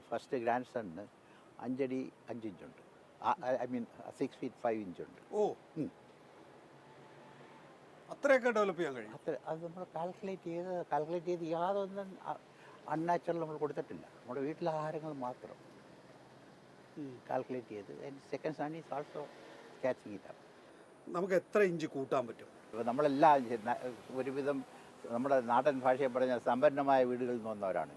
[SPEAKER 2] ഫസ്റ്റ് ഗ്രാൻഡ് സണ്ണിന് 5 അടി 5 ഇഞ്ചുണ്ട്. I mean 6 feet 5 inches.
[SPEAKER 1] ഓ, അത്രയൊക്കെ ഡെവലപ്പ് ചെയ്യാൻ കഴിയും.
[SPEAKER 2] അത് നമ്മൾ കാൽക്കുലേറ്റ് ചെയ്ത് യാതൊന്നും അൺനാച്ചുറൽ നമ്മൾ കൊടുത്തിട്ടില്ല. നമ്മുടെ വീട്ടിലെ ആഹാരങ്ങൾ മാത്രം കാൽക്കുലേറ്റ് ചെയ്ത് second sun is also catching it up.
[SPEAKER 1] നമുക്ക് എത്ര ഇഞ്ച് കൂട്ടാൻ പറ്റും?
[SPEAKER 2] ഇപ്പോൾ നമ്മളെല്ലാം ഒരുവിധം നമ്മുടെ നാടൻ ഭാഷയെ പറഞ്ഞ സമ്പന്നമായ വീടുകളിൽ നിന്ന് വന്നവരാണ്.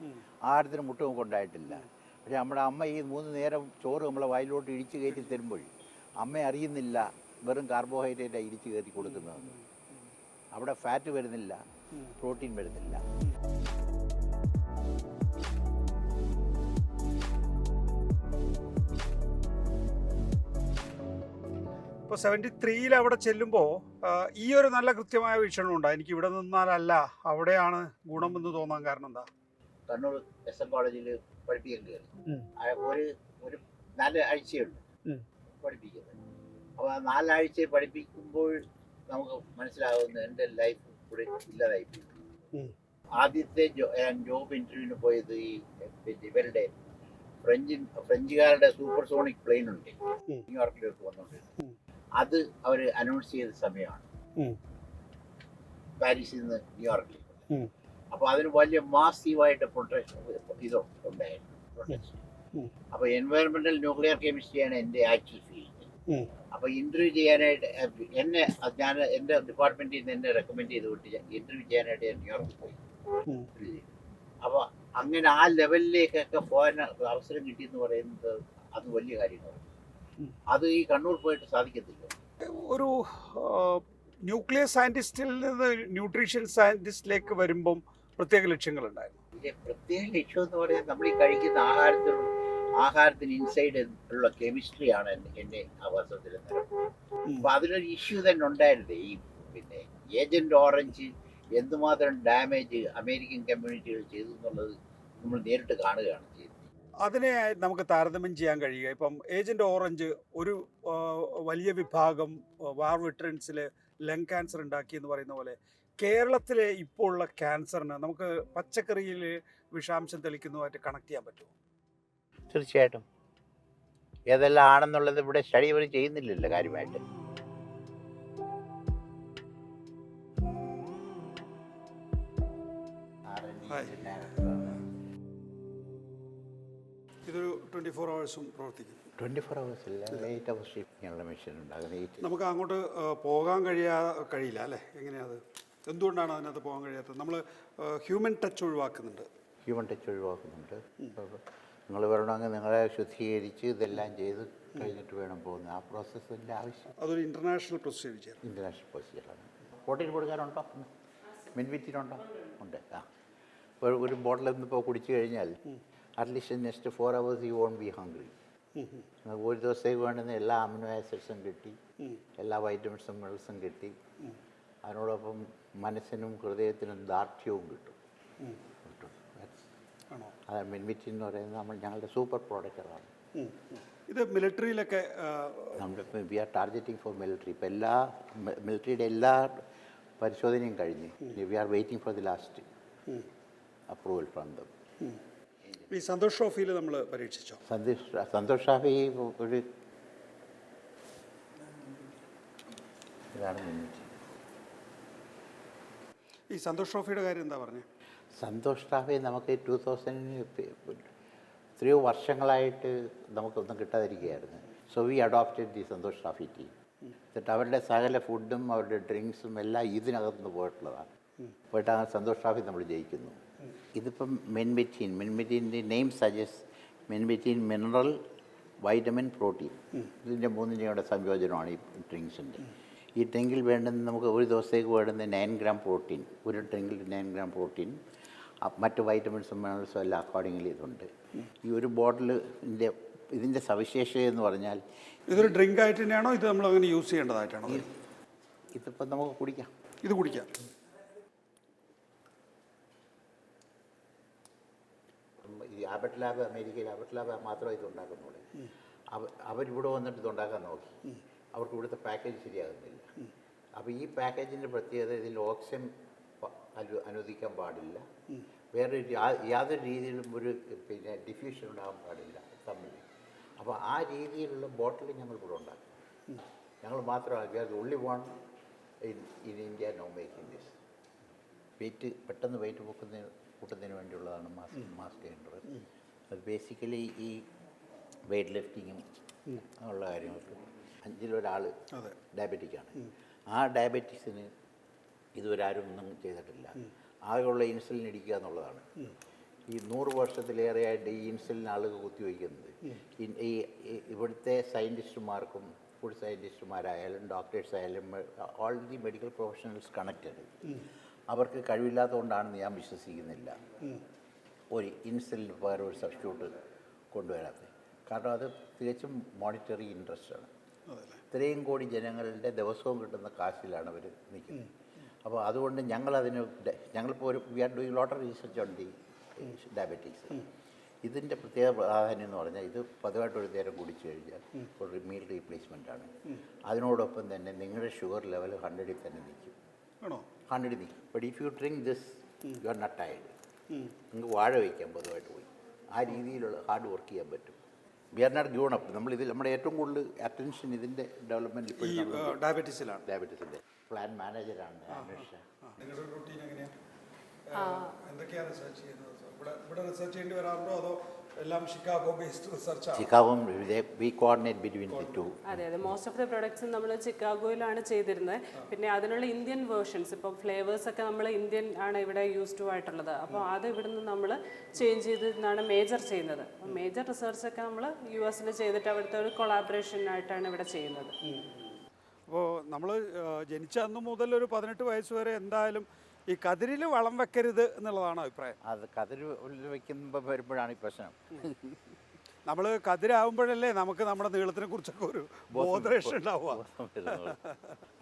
[SPEAKER 2] ആടത്തിന് മുട്ടും കൊണ്ടായിട്ടില്ല. പക്ഷേ നമ്മുടെ അമ്മ ഈ 3 നേരം ചോറ് നമ്മളെ വായിലോട്ട് ഇടിച്ച് കയറ്റി തരുമ്പോൾ അമ്മ അറിയുന്നില്ല വെറും കാർബോഹൈഡ്രേറ്റാണ് ഇടിച്ച് കയറ്റി കൊടുക്കുന്നതെന്ന്. അവിടെ ഫാറ്റ് വരുന്നില്ല, പ്രോട്ടീൻ വരുന്നില്ല.
[SPEAKER 1] ഇപ്പോൾ 73-ൽ അവിടെ ചെല്ലുമ്പോൾ ഈ ഒരു നല്ല കൃത്യമായ വീക്ഷണമുണ്ടോ? എനിക്ക് ഇവിടെ നിന്നാലല്ല അവിടെയാണ് ഗുണമെന്ന് തോന്നാൻ കാരണം എന്താ?
[SPEAKER 2] കണ്ണൂർ SM കോളേജിൽ പഠിപ്പിക്കാൻ കയറി. ഒരു 4 ആഴ്ചയുണ്ട് പഠിപ്പിക്കുന്നത്. അപ്പോൾ ആ 4 ആഴ്ച പഠിപ്പിക്കുമ്പോൾ നമുക്ക് മനസ്സിലാകുന്നു എൻ്റെ ലൈഫ് ഇവിടെ ഇല്ലാതായി. ആദ്യത്തെ ജോബ് ഇൻ്റർവ്യൂവിന് പോയത് ഈ ഇവരുടെ ഫ്രഞ്ചുകാരുടെ സൂപ്പർസോണിക് പ്ലെയിൻ ഉണ്ട് ന്യൂയോർക്കിലേക്ക് വന്നുകൊണ്ടിരുന്നത്. അത് അവർ അനൗൺസ് ചെയ്ത സമയമാണ് പാരീസിൽ നിന്ന് ന്യൂയോർക്കിലേക്ക്. അപ്പോൾ അതിന് വലിയ മാസീവായിട്ട് പ്രൊട്ടക്ഷൻ ഇത് ഉണ്ടായിരുന്നു. അപ്പോൾ എൻവയറമെന്റൽ ന്യൂക്ലിയർ കെമിസ്ട്രിയാണ് എൻ്റെ ആക്ച്വൽ ഫീൽഡ്. അപ്പോൾ ഇന്റർവ്യൂ ചെയ്യാനായിട്ട് ഞാൻ എൻ്റെ ഡിപ്പാർട്ട്മെന്റിൽ നിന്ന് എന്നെ റെക്കമെൻഡ് ചെയ്ത് വിട്ട് ഇന്റർവ്യൂ ചെയ്യാനായിട്ട് ഞാൻ ന്യൂയോർക്കിൽ പോയി. അപ്പോൾ അങ്ങനെ ആ ലെവലിലേക്കൊക്കെ പോകാൻ അവസരം കിട്ടിയെന്ന് പറയുന്നത് അത് വലിയ കാര്യങ്ങളാണ്. അത് ഈ കണ്ണൂർ പോയിട്ട് സാധിക്കത്തില്ല.
[SPEAKER 1] ഒരു ന്യൂക്ലിയർ സയന്റിസ്റ്റിൽ നിന്ന് ന്യൂട്രീഷൻ സയന്റിസ്റ്റിലേക്ക് വരുമ്പം പ്രത്യേക ലക്ഷ്യങ്ങളുണ്ടായിരുന്നു.
[SPEAKER 2] പ്രത്യേക ലക്ഷ്യം എന്ന് പറയാൻ നമ്മൾ ഈ കഴിക്കുന്ന ആഹാരത്തിന് ഇൻസൈഡ് ഉള്ള കെമിസ്ട്രിയാണ് എന്നെ ആ വർഷത്തിൽ. അപ്പൊ അതിലൊരു ഇഷ്യൂ തന്നെ ഉണ്ടായിരുന്നു. ഈ പിന്നെ ഏജന്റ് ഓറഞ്ച് എന്തുമാത്രം ഡാമേജ് അമേരിക്കൻ കമ്മ്യൂണിറ്റികൾ ചെയ്തു എന്നുള്ളത് നമ്മൾ നേരിട്ട് കാണുകയാണ് ചെയ്തത്.
[SPEAKER 1] അതിനെ നമുക്ക് താരതമ്യം ചെയ്യാൻ കഴിയുക. ഇപ്പം ഏജന്റ് ഓറഞ്ച് ഒരു വലിയ വിഭാഗം വാർ വെറ്ററൻസിൽ ലങ് ക്യാൻസർ ഉണ്ടാക്കി എന്ന് പറയുന്ന പോലെ കേരളത്തിലെ ഇപ്പോൾ ഉള്ള ക്യാൻസറിന് നമുക്ക് പച്ചക്കറിയിൽ വിഷാംശം തെളിക്കുന്നതുമായിട്ട് കണക്ട് ചെയ്യാൻ പറ്റുമോ?
[SPEAKER 2] തീർച്ചയായിട്ടും. ഏതെല്ലാം ആണെന്നുള്ളത് ഇവിടെ സ്റ്റഡി ഇവർ ചെയ്യുന്നില്ലല്ലോ കാര്യമായിട്ട്.
[SPEAKER 1] ഇതൊരു 24 hours പ്രവർത്തിക്കും.
[SPEAKER 2] 24 hours ഇല്ല, 8 hours ഷിഫ്റ്റിങ്ങുള്ള മെഷീൻ ഉണ്ടാകുന്നത്.
[SPEAKER 1] നമുക്ക് അങ്ങോട്ട് പോകാൻ കഴിയില്ല അല്ലേ? എങ്ങനെയാണ്? എന്തുകൊണ്ടാണ് അതിനകത്ത് പോകാൻ കഴിയാത്തത്? നമ്മൾ ഹ്യൂമൻ ടച്ച് ഒഴിവാക്കുന്നുണ്ട്. നിങ്ങൾ വരണമെങ്കിൽ നിങ്ങളെ ശുദ്ധീകരിച്ച് ഇതെല്ലാം ചെയ്ത് കഴിഞ്ഞിട്ട് വേണം പോകുന്നത്. ആ പ്രോസസ്സിൻ്റെ ആവശ്യം അതൊരു ഇൻ്റർനാഷണൽ പ്രൊസീജിയർ.
[SPEAKER 2] ഇൻ്റർനാഷണൽ പ്രൊസീജിയറാണ്. ബോട്ടിൽ കൊടുക്കാനുണ്ടോ? മിൻവിറ്റിനുണ്ടോ? ഉണ്ട്. ആ ഒരു ബോട്ടിൽ ഇപ്പോൾ കുടിച്ചു കഴിഞ്ഞാൽ at least next 4 hours you won't be hungry. ഒരു ദിവസത്തേക്ക് വേണ്ടുന്ന എല്ലാ അമിനോ ആസിഡ്സും കിട്ടി, എല്ലാ വൈറ്റമിൻസും മിനറൽസും കിട്ടി. അതിനോടൊപ്പം മനസ്സിനും ഹൃദയത്തിനും ദാർഢ്യവും കിട്ടും. അതാണ് മിൻവിറ്റി എന്ന് പറയുന്നത് ഞങ്ങളുടെ സൂപ്പർ പ്രോഡക്റ്റാണ്.
[SPEAKER 1] ഇത് മിലിറ്ററിയിലൊക്കെ
[SPEAKER 2] നമ്മളിപ്പോൾ we are targeting for military. ഇപ്പോൾ എല്ലാ മിലിറ്ററിയുടെ എല്ലാ പരിശോധനയും കഴിഞ്ഞ് we are waiting for the last approval from them.
[SPEAKER 1] ഈ സന്തോഷ് ട്രോഫിയിൽ നമ്മൾ പരീക്ഷിച്ചോ?
[SPEAKER 2] സന്തോഷ് ട്രോഫി ഒരു ഇതാണ് മിൻവിറ്റി.
[SPEAKER 1] ഈ സന്തോഷ് ട്രോഫിയുടെ കാര്യം എന്താ പറഞ്ഞത്?
[SPEAKER 2] സന്തോഷ് ട്രോഫി നമുക്ക് 2003 വർഷങ്ങളായിട്ട് നമുക്കൊന്നും കിട്ടാതിരിക്കുകയായിരുന്നു. So we adopted the Santosh trophy team. എന്നിട്ട് അവരുടെ സകല ഫുഡും അവരുടെ ഡ്രിങ്ക്സും എല്ലാം ഇതിനകത്തുനിന്ന് പോയിട്ടുള്ളതാണ്. പോയിട്ടാണ് സന്തോഷ് ട്രോഫി നമ്മൾ ജയിക്കുന്നു. ഇതിപ്പം മെൻബെറ്റീൻ്റെ നെയിം സജസ്റ്റ് മെൻബെറ്റീൻ മിനറൽ വൈറ്റമിൻ പ്രോട്ടീൻ ഇതിൻ്റെ 3ൻ്റെയും സംയോജനമാണ് ഈ ഡ്രിങ്ക്സിൻ്റെ. ഈ ഡ്രിങ്കിൽ വേണ്ടുന്ന നമുക്ക് ഒരു ദിവസത്തേക്ക് വേണ്ടുന്ന 9 gram പ്രോട്ടീൻ, ഒരു ഡ്രിങ്കിൽ 9 gram പ്രോട്ടീൻ, മറ്റ് വൈറ്റമിൻസും മിനറൽസും എല്ലാം അക്കോർഡിംഗ്ലി ഇതുണ്ട്. ഈ ഒരു ബോട്ടിലിൻ്റെ ഇതിൻ്റെ സവിശേഷത എന്ന് പറഞ്ഞാൽ
[SPEAKER 1] ഇതൊരു ഡ്രിങ്ക് ആയിട്ട് തന്നെയാണോ ഇത് നമ്മൾ അങ്ങനെ യൂസ് ചെയ്യേണ്ടതായിട്ടാണോ?
[SPEAKER 2] ഇതിപ്പോൾ നമുക്ക് കുടിക്കാം.
[SPEAKER 1] ഇത് കുടിക്കാം.
[SPEAKER 2] ഈ ആബട്ട് ലാബ്, അമേരിക്കയിൽ ആബട്ട് ലാബ് മാത്രമേ ഇത് ഉണ്ടാക്കുന്നുള്ളൂ. അവരിവിടെ വന്നിട്ട് ഇതുണ്ടാക്കാൻ നോക്കി. അവർക്ക് ഇവിടുത്തെ പാക്കേജ് ശരിയാകുന്നില്ല. അപ്പോൾ ഈ പാക്കേജിൻ്റെ പ്രത്യേകത ഇതിൽ ഓക്സിജൻ അനുവദിക്കാൻ പാടില്ല. വേറെ യാതൊരു രീതിയിലും ഒരു പിന്നെ ഡിഫ്യൂഷൻ ഉണ്ടാകാൻ പാടില്ല തമ്മിൽ. അപ്പോൾ ആ രീതിയിലുള്ള ബോട്ടിൽ ഞങ്ങൾ ഇവിടെ ഉണ്ടാക്കും. ഞങ്ങൾ മാത്രമല്ല, we are the only one in India no making this. പെട്ടെന്ന് വെയിറ്റ് കൂട്ടുന്നതിന് വേണ്ടിയുള്ളതാണ് മാസ് ഗെയിനർ. അത് ബേസിക്കലി ഈ വെയ്റ്റ് ലിഫ്റ്റിങ്ങും ഉള്ള കാര്യങ്ങൾക്ക് 5-ൽ 1 ഡയബറ്റിക്കാണ്. ആ ഡയബറ്റിക്സിന് ഇതുവരെ ആരും ഒന്നും ചെയ്തിട്ടില്ല. ആകെയുള്ള ഇൻസുലിൻ ഇടിക്കുക എന്നുള്ളതാണ്. ഈ 100 വർഷത്തിലേറെയായിട്ട് ഈ ഇൻസുലിൻ ആളുകൾ കുത്തിവയ്ക്കുന്നത് ഇവിടുത്തെ സയൻറ്റിസ്റ്റുമാർക്കും ഫുഡ് സയൻറ്റിസ്റ്റുമാരായാലും ഡോക്ടേഴ്സ് ആയാലും all the medical professionals connected അവർക്ക് കഴിവില്ലാത്തതുകൊണ്ടാണെന്ന് ഞാൻ വിശ്വസിക്കുന്നില്ല ഒരു ഇൻസുലിന് പകരം ഒരു സബ്സ്റ്റിറ്റ്യൂട്ട് കൊണ്ടുവരാത്തത്. കാരണം അത് തികച്ചും മോണിറ്ററി ഇൻട്രസ്റ്റാണ്. ഇത്രയും കോടി ജനങ്ങളുടെ ദിവസവും കിട്ടുന്ന കാശിലാണ് അവർ നിൽക്കുന്നത്. അപ്പോൾ അതുകൊണ്ട് ഞങ്ങളിപ്പോൾ we are doing lot of research on the diabetes. ഇതിൻ്റെ പ്രത്യേക പ്രാധാന്യം എന്ന് പറഞ്ഞാൽ ഇത് പതിവായിട്ടൊരു നേരം കുടിച്ചു കഴിഞ്ഞാൽ ഒരു മീൽ റീപ്ലേസ്മെൻ്റ് ആണ്. അതിനോടൊപ്പം തന്നെ നിങ്ങളുടെ ഷുഗർ ലെവൽ 100ൽ തന്നെ നിൽക്കും. 100 നിൽക്കും. But if you drink this you are not tired. നിങ്ങൾക്ക് വാഴ വയ്ക്കാൻ പതിവായിട്ട് പോയി ആ രീതിയിലുള്ള ഹാർഡ് വർക്ക് ചെയ്യാൻ പറ്റും. We are not grown up. നമ്മളിതിൽ നമ്മുടെ ഏറ്റവും കൂടുതൽ അറ്റൻഷൻ ഇതിൻ്റെ ഡെവലപ്മെൻറ്റിൽ ഇപ്പോഴും ഡയബറ്റീസിൻ്റെ പ്ലാൻ മാനേജറാണ് അന്വേഷിച്ച.
[SPEAKER 1] എന്തൊക്കെയാണ് റിസർച്ച് ചെയ്യുന്നത്? ഇവിടെ റിസർച്ച് ചെയ്യേണ്ടി വരാറുണ്ടോ അതോ എല്ലാം ഷിക്കാഗോ ബേസ്ഡ് റിസർച്ച് ആണ്?
[SPEAKER 2] Chicago we coordinate between the two.
[SPEAKER 3] അതെ മോസ്റ്റ് ഓഫ് ദ പ്രൊഡക്ട്സ് നമ്മൾ ചിക്കാഗോയിലാണ് ചെയ്തിരുന്നത്. പിന്നെ അതിനുള്ള ഇന്ത്യൻ വേർഷൻസ് ഇപ്പം ഫ്ലേവേഴ്സ് ഒക്കെ നമ്മൾ ഇന്ത്യൻ ആണ് ഇവിടെ യൂസ് ടു ആയിട്ടുള്ളത്. അപ്പോൾ അത് ഇവിടുന്ന് നമ്മൾ ചേഞ്ച് ചെയ്തിട്ടാണ് മേജർ ചെയ്യുന്നത്. അപ്പം മേജർ റിസർച്ച് ഒക്കെ നമ്മൾ US ചെയ്തിട്ട് അവിടുത്തെ ഒരു കൊളാബറേഷനായിട്ടാണ് ഇവിടെ ചെയ്യുന്നത്.
[SPEAKER 1] അപ്പോൾ നമ്മൾ ജനിച്ച അന്ന് മുതൽ ഒരു 18 വയസ്സ് വരെ എന്തായാലും ഈ കതിരിൽ വളം വെക്കരുത് എന്നുള്ളതാണ് അഭിപ്രായം.
[SPEAKER 2] അത് കതിര് വയ്ക്കുമ്പോൾ വരുമ്പോഴാണ് ഈ പ്രശ്നം.
[SPEAKER 1] നമ്മൾ കതിരാകുമ്പോഴല്ലേ നമുക്ക് നമ്മുടെ നീളത്തിനെ കുറിച്ചൊക്കെ ഒരു ബോധരക്ഷ ഉണ്ടാവുക.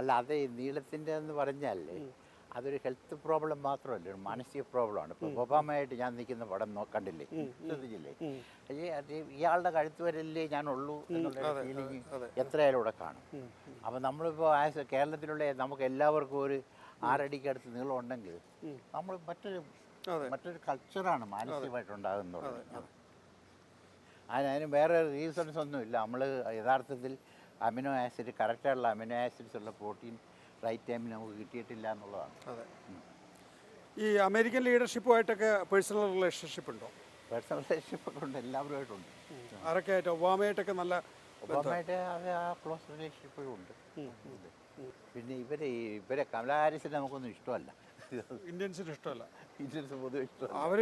[SPEAKER 2] അല്ല അത് നീളത്തിൻ്റെ എന്ന് പറഞ്ഞാലേ അതൊരു ഹെൽത്ത് പ്രോബ്ലം മാത്രമല്ല, ഒരു മാനസിക പ്രോബ്ലമാണ്. ഇപ്പോൾ ഒബാമയായിട്ട് ഞാൻ നിൽക്കുന്ന പടം കണ്ടില്ലേ, ശ്രദ്ധിച്ചില്ലേ? ഇയാളുടെ കഴുത്ത് വരല്ലേ ഞാനുള്ളൂ എന്നുള്ള ഫീലിംഗ് എത്രയായാലും ഇവിടെ കാണും. അപ്പോൾ നമ്മളിപ്പോൾ കേരളത്തിലുള്ള നമുക്ക് എല്ലാവർക്കും ഒരു 6 അടിക്കടുത്ത് നീളം ഉണ്ടെങ്കിൽ നമ്മൾ മറ്റൊരു കൾച്ചറാണ് മാനസികമായിട്ടുണ്ടാകുന്നത്. അതിന് വേറെ റീസൺസ് ഒന്നുമില്ല. നമ്മൾ യഥാർത്ഥത്തിൽ അമിനോ ആസിഡ് കറക്റ്റായിട്ടുള്ള അമിനോ ആസിഡ്സ് ഉള്ള പ്രോട്ടീൻ റൈറ്റ് ടൈമിൽ നമുക്ക് കിട്ടിയിട്ടില്ല എന്നുള്ളതാണ്.
[SPEAKER 1] അതെ. ഈ അമേരിക്കൻ ലീഡർഷിപ്പുമായിട്ടൊക്കെ പേഴ്സണൽ റിലേഷൻഷിപ്പ് ഉണ്ടോ?
[SPEAKER 2] പേഴ്സണൽ റിലേഷൻഷിപ്പൊക്കെ ഉണ്ട്, എല്ലാവരുമായിട്ടുണ്ട്.
[SPEAKER 1] ആരൊക്കെ ആയിട്ട്? ഒബാമയായിട്ടൊക്കെ നല്ല
[SPEAKER 2] ഒബാമയായിട്ട് അത് ആ ക്ലോസ് റിലേഷൻഷിപ്പോഴും ഉണ്ട്. പിന്നെ ഇവരെ കമലാ ഹാരിസിനെ നമുക്കൊന്നും ഇഷ്ടമല്ല.
[SPEAKER 1] ഇന്ത്യൻസിന് ഇഷ്ടമല്ല.
[SPEAKER 2] ഇന്ത്യൻസ് പൊതുവെ ഇഷ്ടമല്ല.
[SPEAKER 1] അവർ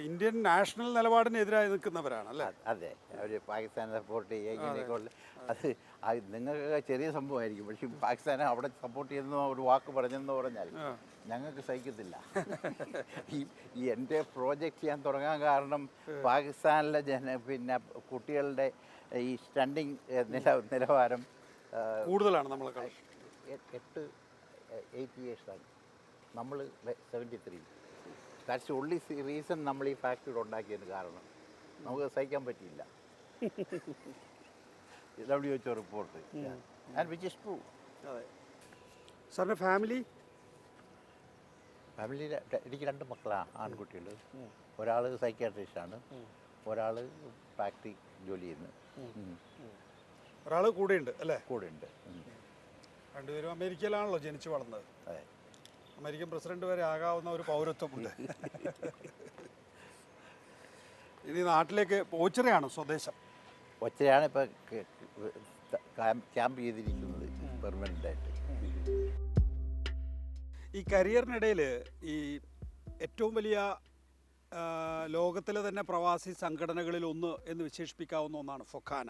[SPEAKER 1] ഇന്ത്യൻ നാഷണൽ നിലപാടിനെതിരായി നിൽക്കുന്നവരാണ് അല്ലേ?
[SPEAKER 2] അതെ, അവർ പാകിസ്ഥാനെ സപ്പോർട്ട് ചെയ്യുക ഇങ്ങനെയൊക്കെ ഉള്ള അത് നിങ്ങൾക്ക് ചെറിയ സംഭവമായിരിക്കും. പക്ഷേ പാകിസ്ഥാനെ അവിടെ സപ്പോർട്ട് ചെയ്യുന്ന ഒരു വാക്ക് പറഞ്ഞെന്ന് പറഞ്ഞാൽ ഞങ്ങൾക്ക് സഹിക്കത്തില്ല. ഈ എൻ്റെ പ്രോജക്റ്റ് ഞാൻ തുടങ്ങാൻ കാരണം പാകിസ്ഥാനിലെ പിന്നെ കുട്ടികളുടെ ഈ സ്റ്റണ്ടിങ് നിലവാരം
[SPEAKER 1] കൂടുതലാണ് നമ്മളെക്കാൾ.
[SPEAKER 2] 8 ഇയേഴ്സാണ്, നമ്മൾ 73. ദാറ്റ്സ് ഓൺലി റീസൺ നമ്മൾ ഈ ഫാക്ടറി ഉണ്ടാക്കിയതിന് കാരണം. നമുക്ക് സഹിക്കാൻ പറ്റിയില്ല. WHO report and which is true.
[SPEAKER 1] സാറിൻ്റെ ഫാമിലി
[SPEAKER 2] എനിക്ക് 2 മക്കളാണ്, ആൺകുട്ടികൾ. ഒരാൾ സൈക്യാട്രിസ്റ്റാണ്, ഒരാൾ ഫാക്ടറി ജോലി ചെയ്യുന്നു.
[SPEAKER 1] ഒരാൾ കൂടെയുണ്ട് അല്ലേ?
[SPEAKER 2] കൂടെയുണ്ട്.
[SPEAKER 1] രണ്ടുപേരും അമേരിക്കയിലാണല്ലോ ജനിച്ചു വളർന്നത്.
[SPEAKER 2] അതെ,
[SPEAKER 1] അമേരിക്കൻ പ്രസിഡന്റ് വരെ ആകാവുന്ന ഒരു പൗരത്വമുണ്ട്. ഇനി നാട്ടിലേക്ക് ഓച്ചിറയാണ് സ്വദേശം.
[SPEAKER 2] ഒച്ചയാണ് ഇപ്പോൾ ക്യാമ്പ് ചെയ്തിരിക്കുന്നത് പെർമനൻ്റായിട്ട്.
[SPEAKER 1] ഈ കരിയറിനിടയിൽ ഈ ഏറ്റവും വലിയ ലോകത്തിലെ തന്നെ പ്രവാസി സംഘടനകളിൽ ഒന്ന് എന്ന് വിശേഷിപ്പിക്കാവുന്ന ഒന്നാണ് ഫൊക്കാന.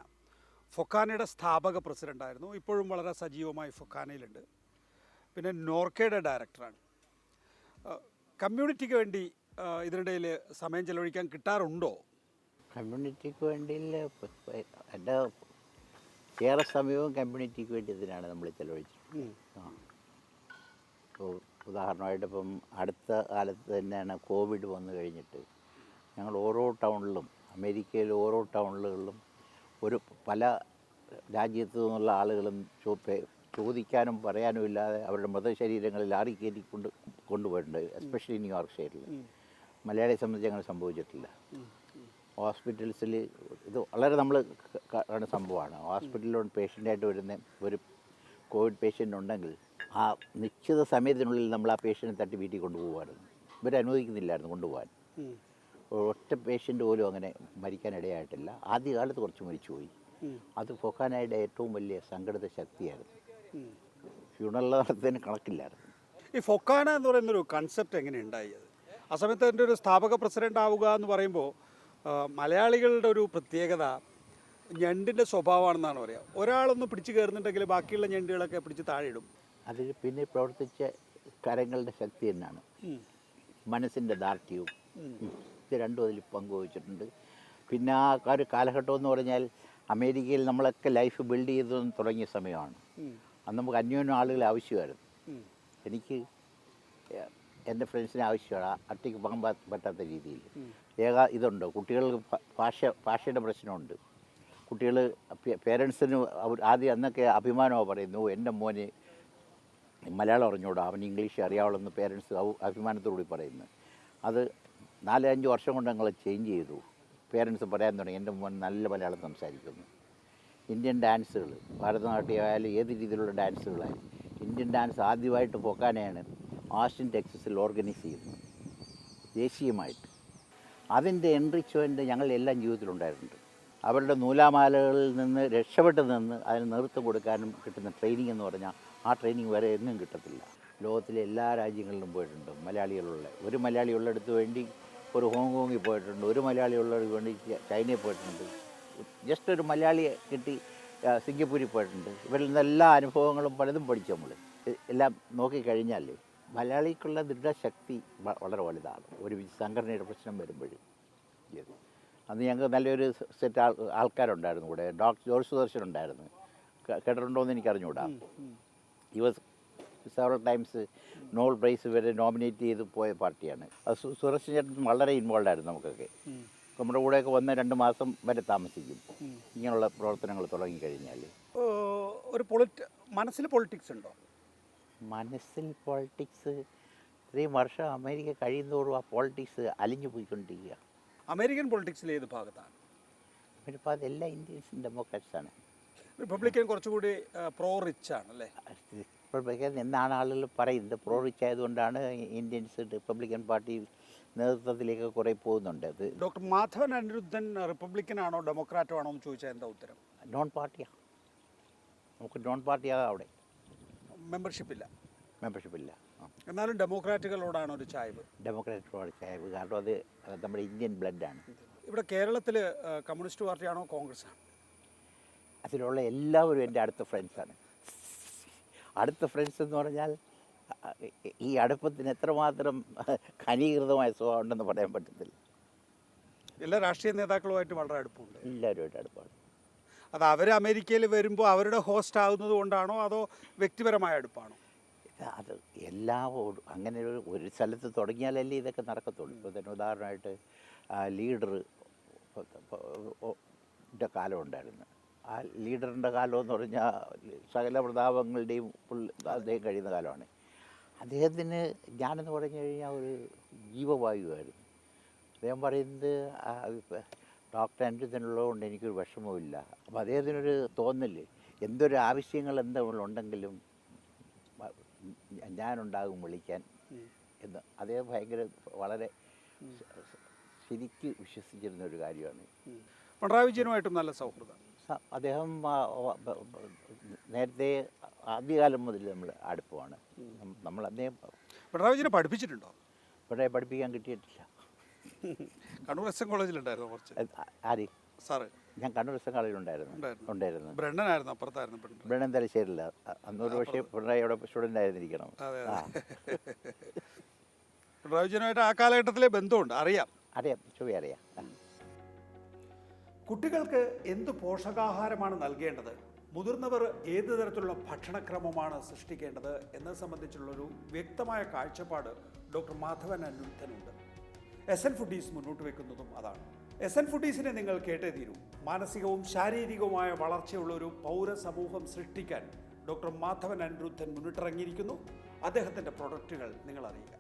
[SPEAKER 1] ഫൊക്കാനയുടെ സ്ഥാപക പ്രസിഡൻ്റായിരുന്നു. ഇപ്പോഴും വളരെ സജീവമായി ഫൊക്കാനയിലുണ്ട്. പിന്നെ നോർക്കയുടെ ഡയറക്ടറാണ്. കമ്മ്യൂണിറ്റിക്ക് വേണ്ടി ഇതിനിടയിൽ സമയം ചെലവഴിക്കാൻ കിട്ടാറുണ്ടോ?
[SPEAKER 2] കമ്മ്യൂണിറ്റിക്ക് വേണ്ടി എൻ്റെ ഏറെ സമയവും കമ്മ്യൂണിറ്റിക്ക് വേണ്ടി ഇതിനാണ് നമ്മൾ ചെലവഴിച്ചത്. ഇപ്പോൾ ഉദാഹരണമായിട്ട് ഇപ്പം അടുത്ത കാലത്ത് തന്നെയാണ് കോവിഡ് വന്നു കഴിഞ്ഞിട്ട് ഞങ്ങൾ ഓരോ ടൗണിലും, അമേരിക്കയിൽ ഓരോ ടൗണുകളിലും പല രാജ്യത്തു നിന്നുള്ള ആളുകളും ചോദിക്കാനും പറയാനും ഇല്ലാതെ അവരുടെ മൃതശരീരങ്ങളിൽ ലാറി കയറ്റി കൊണ്ടുപോയിട്ടുണ്ട്. എസ്പെഷ്യലി ന്യൂയോർക്ക് സ്റ്റേറ്റിൽ. മലയാളിയെ സംബന്ധിച്ച് അങ്ങനെ സംഭവിച്ചിട്ടില്ല. ഹോസ്പിറ്റൽസിൽ ഇത് വളരെ നമ്മൾ കാണുന്ന സംഭവമാണ്. ഹോസ്പിറ്റലിൽ പേഷ്യൻ്റായിട്ട് വരുന്ന ഒരു കോവിഡ് പേഷ്യൻ്റ് ഉണ്ടെങ്കിൽ ആ നിശ്ചിത സമയത്തിനുള്ളിൽ നമ്മൾ ആ പേഷ്യൻറ്റിനെ തട്ടി വീട്ടിൽ കൊണ്ടുപോകുമായിരുന്നു. ഇവരനുവദിക്കുന്നില്ലായിരുന്നു കൊണ്ടുപോകാൻ. ഒറ്റ പേഷ്യൻ്റ് പോലും അങ്ങനെ മരിക്കാനിടയായിട്ടില്ല. ആദ്യകാലത്ത് കുറച്ച് മരിച്ചുപോയി. അത് ഫൊക്കാനയുടെ ഏറ്റവും വലിയ സംഘടിത ശക്തിയായിരുന്നു. ഫ്യൂണറൽ നടത്തുന്നതിന് കണക്കില്ലായിരുന്നു.
[SPEAKER 1] ഈ ഫൊക്കാന എന്ന് പറയുന്നൊരു കൺസെപ്റ്റ് എങ്ങനെ ഉണ്ടായത്? ആ സമയത്ത് എൻ്റെ ഒരു സ്ഥാപക പ്രസിഡൻ്റ് ആവുക എന്ന് പറയുമ്പോൾ മലയാളികളുടെ ഒരു പ്രത്യേകത ഞണ്ടിൻ്റെ സ്വഭാവമാണെന്നാണ് പറയുക. ഒരാളൊന്ന് പിടിച്ച് കയറുന്നുണ്ടെങ്കിൽ ബാക്കിയുള്ള ഞണ്ടുകളൊക്കെ പിടിച്ച് താഴെ ഇടും.
[SPEAKER 2] അതിൽ പിന്നെ പ്രവർത്തിച്ച കരങ്ങളുടെ ശക്തി തന്നെയാണ്, മനസ്സിൻ്റെ ദാർഢ്യവും. ഇത് രണ്ടും അതിൽ പങ്കുവച്ചിട്ടുണ്ട്. പിന്നെ ആ ഒരു കാലഘട്ടം എന്ന് പറഞ്ഞാൽ അമേരിക്കയിൽ നമ്മളൊക്കെ ലൈഫ് ബിൽഡ് ചെയ്ത് തുടങ്ങിയ സമയമാണ്. അന്ന് നമുക്ക് അന്യോന്യം ആളുകളെ ആവശ്യമായിരുന്നു. എനിക്ക് എൻ്റെ ഫ്രണ്ട്സിനെ ആവശ്യമാണ്, ഒറ്റയ്ക്ക് പോകാൻ പറ്റാത്ത രീതിയിൽ. ഇതുണ്ട്, കുട്ടികൾക്ക് ഭാഷയുടെ പ്രശ്നമുണ്ട്. കുട്ടികൾ പേരൻസിന് ആദ്യം അന്നൊക്കെ അഭിമാനമാണ് പറയുന്നു, എൻ്റെ മോന് മലയാളം അറിഞ്ഞൂടാ, അവൻ ഇംഗ്ലീഷ് അറിയാവുള്ളെന്ന് പേരൻസ് അഭിമാനത്തോടുകൂടി പറയുന്നു. അത് 4-5 വർഷം കൊണ്ട് ഞങ്ങൾ ചേഞ്ച് ചെയ്തു. പേരൻസ് പറയാൻ തുടങ്ങി, എൻ്റെ മോൻ നല്ല മലയാളം സംസാരിക്കുന്നു. ഇന്ത്യൻ ഡാൻസുകൾ, ഭരതനാട്യമായാലും ഏത് രീതിയിലുള്ള ഡാൻസുകളായാലും, ഇന്ത്യൻ ഡാൻസ് ആദ്യമായിട്ട് പൊക്കാനെയാണ് ആസ്റ്റിൻ ടെക്സസിൽ ഓർഗനൈസ് ചെയ്യുന്നത് ദേശീയമായിട്ട്. അതിൻ്റെ എൻറിച്ച്മെൻറ്റ് ഞങ്ങളെല്ലാം ജീവിതത്തിലുണ്ടായിട്ടുണ്ട്. അവരുടെ നൂലാമാലകളിൽ നിന്ന് രക്ഷപ്പെട്ട് നിന്ന് അതിന് നേതൃത്വം കൊടുക്കാനും കിട്ടുന്ന ട്രെയിനിങ് എന്ന് പറഞ്ഞാൽ ആ ട്രെയിനിങ് വേറെ എങ്ങും കിട്ടത്തില്ല. ലോകത്തിലെ എല്ലാ രാജ്യങ്ങളിലും പോയിട്ടുണ്ട് മലയാളികളുള്ള. ഒരു മലയാളി ഉള്ളിടത്ത് വേണ്ടി ഒരു ഹോങ്കോങ്ങിൽ പോയിട്ടുണ്ട്, ഒരു മലയാളി ഉള്ളത് വേണ്ടി ചൈനയിൽ പോയിട്ടുണ്ട്, ജസ്റ്റ് ഒരു മലയാളിയെ കിട്ടി സിംഗപ്പൂരിൽ പോയിട്ടുണ്ട്. ഇവരിൽ നിന്ന് എല്ലാ അനുഭവങ്ങളും പലതും പഠിച്ചു. നമ്മൾ എല്ലാം നോക്കിക്കഴിഞ്ഞാൽ മലയാളിക്കുള്ള ദൃഢശക്തി വളരെ വലുതാണ്. ഒരു സംഘടനയുടെ പ്രശ്നം വരുമ്പോഴും. അന്ന് ഞങ്ങൾക്ക് നല്ലൊരു സെറ്റ് ആൾക്കാരുണ്ടായിരുന്നു കൂടെ. ഡോക്ടർ ജോർജ് സുദർശൻ ഉണ്ടായിരുന്നു, കേട്ടിട്ടുണ്ടോ എന്ന് എനിക്കറിഞ്ഞുകൂടാ. ഈ was several times Nobel prize വരെ നോമിനേറ്റ് ചെയ്ത് പോയ പാർട്ടിയാണ്. അത് സുദർശൻ ചേട്ടൻ വളരെ ഇൻവോൾവ് ആയിരുന്നു. നമുക്കൊക്കെ നമ്മുടെ കൂടെയൊക്കെ വന്ന് 2 മാസം വരെ താമസിക്കും ഇങ്ങനെയുള്ള പ്രവർത്തനങ്ങൾ തുടങ്ങിക്കഴിഞ്ഞാൽ.
[SPEAKER 1] ഒരു മനസ്സിൽ പൊളിറ്റിക്സ് ഉണ്ടോ?
[SPEAKER 2] മനസ്സിൽ പൊളിറ്റിക്സ് 3 വർഷം അമേരിക്ക കഴിയുന്നതോറും ആ പൊളിറ്റിക്സ് അലിഞ്ഞു പോയിക്കൊണ്ടിരിക്കുക.
[SPEAKER 1] അമേരിക്കൻ പൊളിറ്റിക്സിൽ ഏത് ഭാഗത്താണ്?
[SPEAKER 2] ഇപ്പോൾ അതെല്ലാം ഇന്ത്യൻസും ഡെമോക്രാറ്റ്സാണ്.
[SPEAKER 1] റിപ്പബ്ലിക്കൻ കുറച്ചുകൂടി പ്രോ റിച്ച് ആണ് അല്ലേ?
[SPEAKER 2] റിപ്പബ്ലിക്കൻ എന്നാണ് ആളുകൾ പറയുന്നത്. പ്രോ റിച്ച് ആയതുകൊണ്ടാണ് ഇന്ത്യൻസ് റിപ്പബ്ലിക്കൻ പാർട്ടി നേതൃത്വത്തിലേക്ക് കുറേ പോകുന്നുണ്ട്. അത്
[SPEAKER 1] ഡോക്ടർ മാധവൻ അനിരുദ്ധൻ റിപ്പബ്ലിക്കൻ ആണോ ഡെമോക്രാറ്റോ ആണോ എന്ന് ചോദിച്ചാൽ എന്താ ഉത്തരം?
[SPEAKER 2] നോൺ പാർട്ടിയാണ്. നമുക്ക് നോൺ പാർട്ടിയാകാം. അവിടെ
[SPEAKER 1] മെമ്പർഷിപ്പില്ല.
[SPEAKER 2] എന്നാലും
[SPEAKER 1] ഡെമോക്രാറ്റുകളോടാണ് ഒരു ചായ്വ്.
[SPEAKER 2] ഡെമോക്രാറ്റുകളോട് ചായ്വ്, കാരണം അത് നമ്മുടെ ഇന്ത്യൻ ബ്ലഡാണ്.
[SPEAKER 1] ഇവിടെ കേരളത്തിൽ കമ്മ്യൂണിസ്റ്റ് പാർട്ടിയാണോ കോൺഗ്രസ് ആണോ?
[SPEAKER 2] അതിലുള്ള എല്ലാവരും എൻ്റെ അടുത്ത ഫ്രണ്ട്സാണ്. അടുത്ത ഫ്രണ്ട്സ് എന്ന് പറഞ്ഞാൽ ഈ അടുപ്പത്തിന് എത്രമാത്രം ഘനീകൃതമായ സ്വഭാവം ഉണ്ടെന്ന് പറയാൻ പറ്റത്തില്ല.
[SPEAKER 1] എല്ലാ രാഷ്ട്രീയ നേതാക്കളുമായിട്ട് വളരെ അടുപ്പമുണ്ട്.
[SPEAKER 2] എല്ലാവരുമായിട്ട് അടുപ്പമാണ്.
[SPEAKER 1] അത് അവർ അമേരിക്കയിൽ വരുമ്പോൾ അവരുടെ ഹോസ്റ്റ് ആകുന്നത് കൊണ്ടാണോ അതോ വ്യക്തിപരമായ അടുപ്പാണോ?
[SPEAKER 2] അത് എല്ലാവരും അങ്ങനെ ഒരു സ്ഥലത്ത് തുടങ്ങിയാലല്ലേ ഇതൊക്കെ നടക്കത്തുള്ളൂ. ഇപ്പോൾ തന്നെ ഉദാഹരണമായിട്ട് ലീഡർ കാലം ഉണ്ടായിരുന്നു. ആ ലീഡറിൻ്റെ കാലം എന്ന് പറഞ്ഞാൽ സകല പ്രതാപങ്ങളുടെയും അദ്ദേഹം കഴിയുന്ന കാലമാണ്. അദ്ദേഹത്തിന് ഞാനെന്ന് പറഞ്ഞു കഴിഞ്ഞാൽ ഒരു ജീവവായുവായിരുന്നു. അദ്ദേഹം പറയുന്നത് ഡോക്ടർ അനിരുദ്ധനുള്ളതുകൊണ്ട് എനിക്കൊരു വിഷമവുമില്ല. അപ്പോൾ അദ്ദേഹത്തിനൊരു തോന്നല്, എന്തൊരു ആവശ്യങ്ങൾ എന്തെങ്കിലും ഞാനുണ്ടാകും വിളിക്കാൻ എന്ന് അദ്ദേഹം വളരെ ശരിക്ക് വിശ്വസിച്ചിരുന്ന ഒരു കാര്യമാണ്.
[SPEAKER 1] പിണറായി വിജയനുമായിട്ടും നല്ല സൗഹൃദം.
[SPEAKER 2] അദ്ദേഹം നേരത്തെ ആദ്യകാലം മുതൽ നമ്മൾ അടുപ്പമാണ്. നമ്മൾ അദ്ദേഹം
[SPEAKER 1] പിണറായി വിജയനെ പഠിപ്പിച്ചിട്ടുണ്ടോ?
[SPEAKER 2] ഇവിടെ പഠിപ്പിക്കാൻ കിട്ടിയിട്ടില്ല.
[SPEAKER 1] കണ്ണൂർ എസ് എൻ കോളേജിലുണ്ടായിരുന്നു കുറച്ച്.
[SPEAKER 2] ആര്?
[SPEAKER 1] സാറ്?
[SPEAKER 2] ഞാൻ കണ്ണൂർ എസ് എൻ കോളേജിലുണ്ടായിരുന്നു.
[SPEAKER 1] ബ്രണ്ണനായിരുന്നു അപ്പുറത്തായിരുന്നു.
[SPEAKER 2] ബ്രണ്ണൻ തലശ്ശേരില്ല. അന്നൊരു പക്ഷേ പിണറായി അവിടെ സ്റ്റുഡൻ്റ് ആയിരുന്നിരിക്കണം.
[SPEAKER 1] പിണറായി വിജയനുമായിട്ട് ആ കാലഘട്ടത്തിലെ ബന്ധമുണ്ട്, അറിയാം.
[SPEAKER 2] ചൊവ്വ അറിയാം.
[SPEAKER 1] കുട്ടികൾക്ക് എന്ത് പോഷകാഹാരമാണ് നൽകേണ്ടത്, മുതിർന്നവർ ഏത് തരത്തിലുള്ള ഭക്ഷണക്രമമാണ് സൃഷ്ടിക്കേണ്ടത് എന്നത് സംബന്ധിച്ചുള്ളൊരു വ്യക്തമായ കാഴ്ചപ്പാട് ഡോക്ടർ മാധവൻ അനിരുദ്ധനുണ്ട്. SN ഫുഡീസ് മുന്നോട്ട് വെക്കുന്നതും അതാണ്. SN ഫുഡീസിനെ നിങ്ങൾ കേട്ടേ തീരൂ. മാനസികവും ശാരീരികവുമായ വളർച്ചയുള്ള ഒരു പൗരസമൂഹം സൃഷ്ടിക്കാൻ ഡോക്ടർ മാധവൻ അനിരുദ്ധൻ മുന്നിട്ടിറങ്ങിയിരിക്കുന്നു. അദ്ദേഹത്തിൻ്റെ പ്രൊഡക്റ്റുകൾ നിങ്ങൾ അറിയുക.